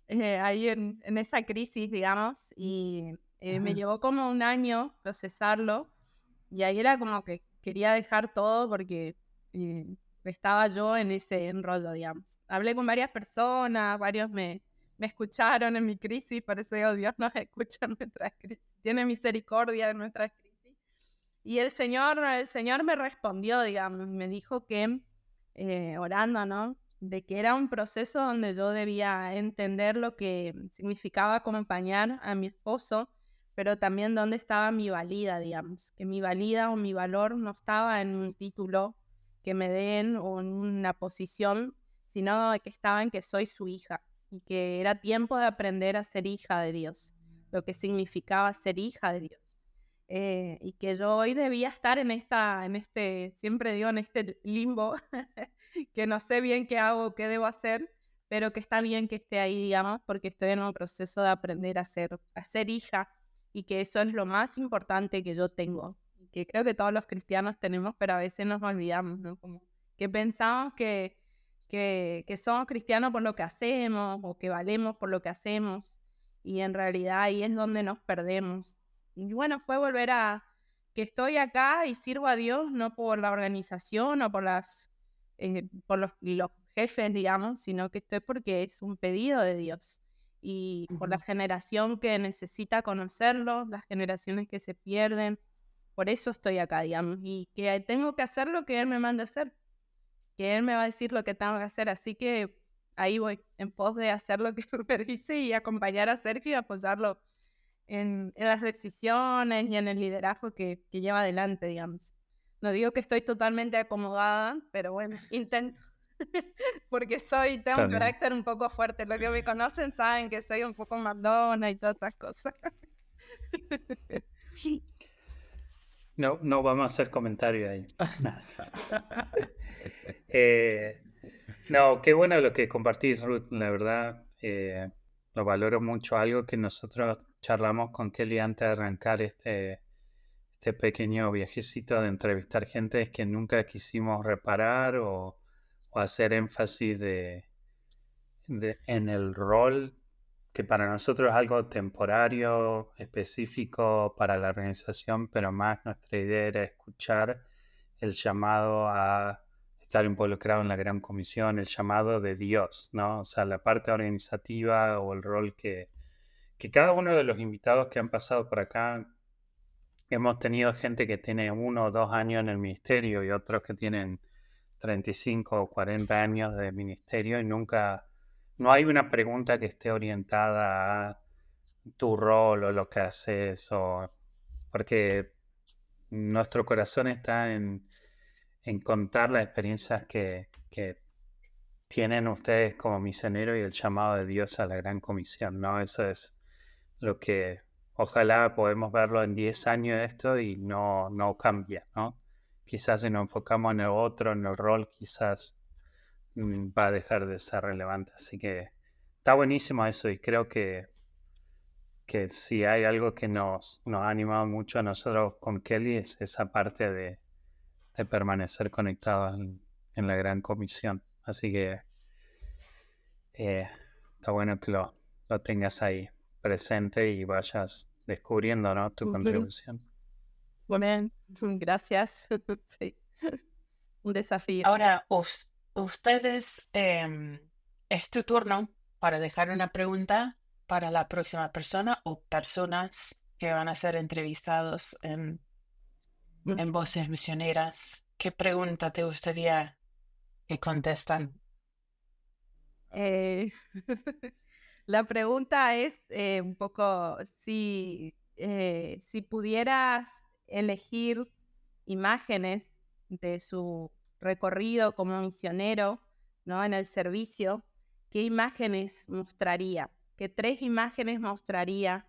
Speaker 4: ahí en esa crisis, digamos, y me llevó como un año procesarlo, y ahí era como que quería dejar todo porque estaba yo en ese enrollo, digamos. Hablé con varias personas, varios me escucharon en mi crisis, por eso digo, Dios nos escucha en nuestras crisis, tiene misericordia de nuestras crisis. Y el Señor me respondió, digamos, me dijo que, orando, ¿no?, de que era un proceso donde yo debía entender lo que significaba acompañar a mi esposo, pero también dónde estaba mi valía, digamos, que mi valía o mi valor no estaba en un título que me den o en una posición, sino que estaba en que soy su hija y que era tiempo de aprender a ser hija de Dios, lo que significaba ser hija de Dios. Y que yo hoy debía estar siempre digo, en este limbo, que no sé bien qué hago, qué debo hacer, pero que está bien que esté ahí, digamos, porque estoy en un proceso de aprender a ser hija, y que eso es lo más importante que yo tengo, y que creo que todos los cristianos tenemos, pero a veces nos olvidamos, ¿no? Como que pensamos que somos cristianos por lo que hacemos, o que valemos por lo que hacemos, y en realidad ahí es donde nos perdemos. Y bueno, fue volver a que estoy acá y sirvo a Dios, no por la organización o por los jefes, digamos, sino que estoy porque es un pedido de Dios. Y por la generación que necesita conocerlo, las generaciones que se pierden, por eso estoy acá, digamos. Y que tengo que hacer lo que Él me manda a hacer, que Él me va a decir lo que tengo que hacer. Así que ahí voy, en pos de hacer lo que Él me dice y acompañar a Sergio y apoyarlo en las decisiones y en el liderazgo que lleva adelante, digamos. No digo que estoy totalmente acomodada, pero bueno, intento. Porque tengo un carácter un poco fuerte. Los que me conocen saben que soy un poco mandona y todas esas cosas.
Speaker 1: No vamos a hacer comentario ahí. No, qué bueno lo que compartís, Ruth. La verdad, lo valoro mucho. Algo que nosotros charlamos con Kelly antes de arrancar este pequeño viajecito de entrevistar gente es que nunca quisimos reparar o hacer énfasis en el rol, que para nosotros es algo temporario, específico para la organización, pero más nuestra idea era escuchar el llamado a estar involucrado en la Gran Comisión, el llamado de Dios, ¿no? O sea, la parte organizativa o el rol que cada uno de los invitados que han pasado por acá, hemos tenido gente que tiene 1 o 2 años en el ministerio y otros que tienen 35 o 40 años de ministerio y no hay una pregunta que esté orientada a tu rol o lo que haces, porque nuestro corazón está en contar las experiencias que tienen ustedes como misioneros y el llamado de Dios a la Gran Comisión, ¿no? Eso es lo que ojalá podemos verlo en 10 años esto y no cambia, ¿no? Quizás si nos enfocamos en el otro, en el rol, quizás va a dejar de ser relevante. Así que está buenísimo eso y creo que si hay algo que nos ha animado mucho a nosotros con Kelly es esa parte de permanecer conectados en la Gran Comisión. Así que está bueno que lo tengas ahí presente y vayas descubriendo, ¿no? Tu contribución.
Speaker 4: Bueno, gracias. Sí. Un desafío.
Speaker 2: Ahora, ustedes, es tu turno para dejar una pregunta para la próxima persona o personas que van a ser entrevistados en Voces Misioneras. ¿Qué pregunta te gustaría que contestan?
Speaker 4: La pregunta es un poco si pudieras elegir imágenes de su recorrido como misionero, ¿no? En el servicio, ¿qué imágenes mostraría? ¿Qué 3 imágenes mostraría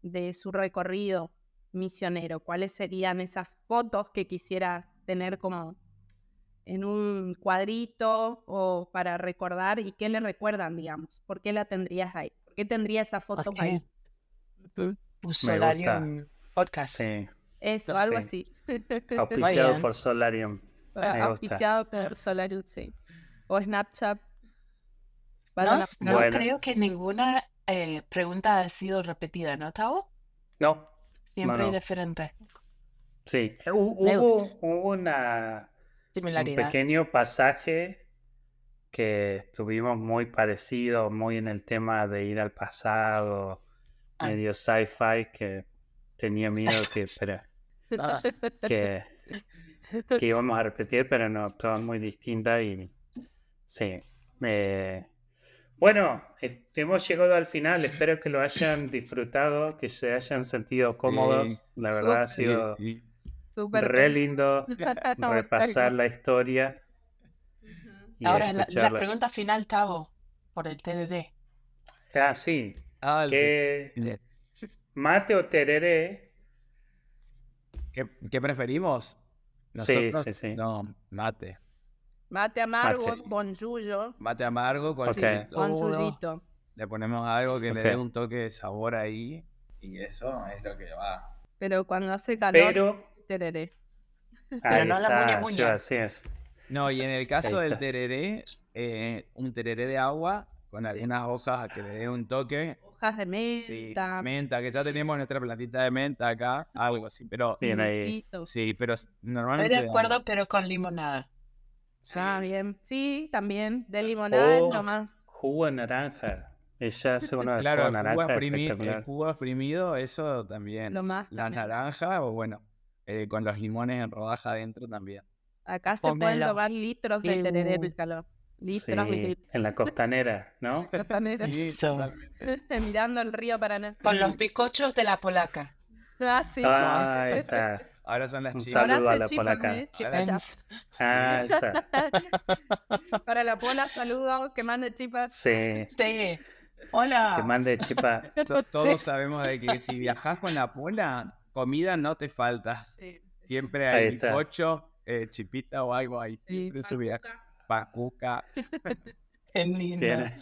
Speaker 4: de su recorrido misionero? ¿Cuáles serían esas fotos que quisiera tener como en un cuadrito o para recordar y qué le recuerdan, digamos? ¿Por qué la tendrías ahí? ¿Por qué tendría esas fotos
Speaker 2: Ok.
Speaker 4: ahí?
Speaker 2: Un
Speaker 1: Me
Speaker 2: Solarium podcast.
Speaker 1: Sí,
Speaker 4: Eso, algo
Speaker 1: Sí.
Speaker 4: así.
Speaker 1: auspiciado
Speaker 2: bien.
Speaker 1: por Solarium. Me gusta.
Speaker 4: Auspiciado por Solarium, sí. O Snapchat.
Speaker 2: No, no
Speaker 1: Bueno.
Speaker 2: creo que ninguna pregunta ha sido repetida, ¿no, Tavo?
Speaker 1: No,
Speaker 2: Siempre
Speaker 1: no.
Speaker 2: diferente.
Speaker 1: Sí,
Speaker 2: Me gusta.
Speaker 1: hubo un
Speaker 2: Similaridad.
Speaker 1: pequeño pasaje que estuvimos muy parecidos, muy en el tema de ir al pasado,
Speaker 2: Ah.
Speaker 1: medio sci-fi, que tenía miedo que íbamos a repetir, pero no, todas muy distintas y sí. Bueno, hemos llegado al final, espero que lo hayan disfrutado, que se hayan sentido cómodos, la verdad ha sido
Speaker 4: Súper
Speaker 1: re lindo
Speaker 4: No,
Speaker 1: repasar
Speaker 4: tal
Speaker 1: la historia y
Speaker 2: Ahora, la
Speaker 1: escucharla.
Speaker 2: pregunta final, Tavo, por el TDD.
Speaker 1: Ah, sí,
Speaker 3: Ah,
Speaker 1: ¿qué mate o tereré?
Speaker 3: ¿Qué preferimos?
Speaker 1: Sí,
Speaker 3: Nosotros,
Speaker 1: sí, sí.
Speaker 3: no, mate.
Speaker 4: Mate amargo,
Speaker 1: Mate.
Speaker 4: bonjullo,
Speaker 3: Mate amargo con
Speaker 1: Ok.
Speaker 3: suyito
Speaker 4: con
Speaker 3: uno.
Speaker 4: suyito.
Speaker 3: Le ponemos algo que le
Speaker 1: Ok.
Speaker 3: dé un toque de sabor ahí. Y eso es lo que va.
Speaker 4: Pero cuando hace calor,
Speaker 1: Pero
Speaker 4: tereré.
Speaker 1: ahí
Speaker 2: no la
Speaker 1: está,
Speaker 2: muña.
Speaker 1: yo así es.
Speaker 3: No, y en el caso
Speaker 1: Ahí
Speaker 3: del
Speaker 1: está.
Speaker 3: tereré, un tereré de agua con algunas hojas que le dé un toque.
Speaker 4: Hojas de
Speaker 3: Sí,
Speaker 4: menta.
Speaker 3: menta, que ya tenemos nuestra plantita de menta acá, algo así, pero
Speaker 1: Bien ahí.
Speaker 4: limoncito.
Speaker 3: sí, pero
Speaker 2: Estoy
Speaker 3: normalmente
Speaker 2: de acuerdo, pero con limonada.
Speaker 4: Ah, bien. Sí, también. De limonada es
Speaker 1: O
Speaker 4: lo más.
Speaker 1: jugo de naranja. Ella hace uno de
Speaker 3: claro,
Speaker 1: jugo de
Speaker 3: el jugo,
Speaker 1: naranja
Speaker 3: el
Speaker 1: espectacular.
Speaker 3: jugo exprimido, eso también.
Speaker 4: Lo más
Speaker 3: La
Speaker 4: también.
Speaker 3: naranja o bueno, con los limones en rodaja adentro también.
Speaker 4: Acá se pueden
Speaker 2: Pomelo.
Speaker 4: tomar litros de tereré el calor. Litros y
Speaker 1: Sí,
Speaker 4: litros.
Speaker 1: en la costanera, ¿no?
Speaker 4: Costanera.
Speaker 3: Sí,
Speaker 2: Eso.
Speaker 3: totalmente.
Speaker 4: Mirando el río Paraná.
Speaker 2: Con los bizcochos de la polaca.
Speaker 4: Ah, sí.
Speaker 1: Ahí está.
Speaker 3: Ahora son las
Speaker 1: Un
Speaker 3: chicas.
Speaker 1: saludo
Speaker 4: Ahora
Speaker 1: a
Speaker 4: se
Speaker 1: la
Speaker 4: chipan,
Speaker 1: polaca.
Speaker 4: chipetas.
Speaker 1: Ah, esa.
Speaker 4: Para la pola, saludos, que mande chipas.
Speaker 1: Sí,
Speaker 2: Sí.
Speaker 1: que
Speaker 2: Hola.
Speaker 1: mande chipa.
Speaker 3: Todos sabemos de que si viajas con la pola, comida no te falta.
Speaker 4: Sí.
Speaker 3: Siempre
Speaker 1: Ahí
Speaker 3: hay
Speaker 1: está.
Speaker 3: bizcocho, chipita o algo ahí.
Speaker 4: Sí,
Speaker 3: Siempre su viaje. Pacuca.
Speaker 2: Qué lindo.
Speaker 1: Bien.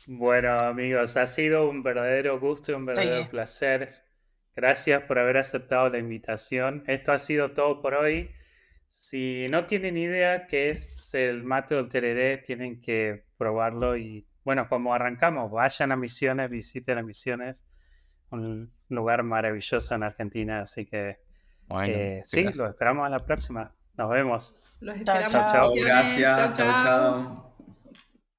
Speaker 1: Bueno, amigos, ha sido un verdadero gusto y un verdadero
Speaker 2: Sí.
Speaker 1: placer. Gracias por haber aceptado la invitación. Esto ha sido todo por hoy. Si no tienen idea qué es el mate del tereré, tienen que probarlo. Y bueno, como arrancamos, vayan a Misiones, visiten a Misiones, un lugar maravilloso en Argentina. Así que
Speaker 3: Bueno,
Speaker 1: sí,
Speaker 3: gracias.
Speaker 1: lo esperamos a la próxima. Nos vemos.
Speaker 4: Los
Speaker 2: Chao,
Speaker 4: esperamos.
Speaker 2: chao.
Speaker 1: Chao, chao.
Speaker 4: Bendiciones.
Speaker 5: Gracias, chao,
Speaker 4: chao.
Speaker 5: chao.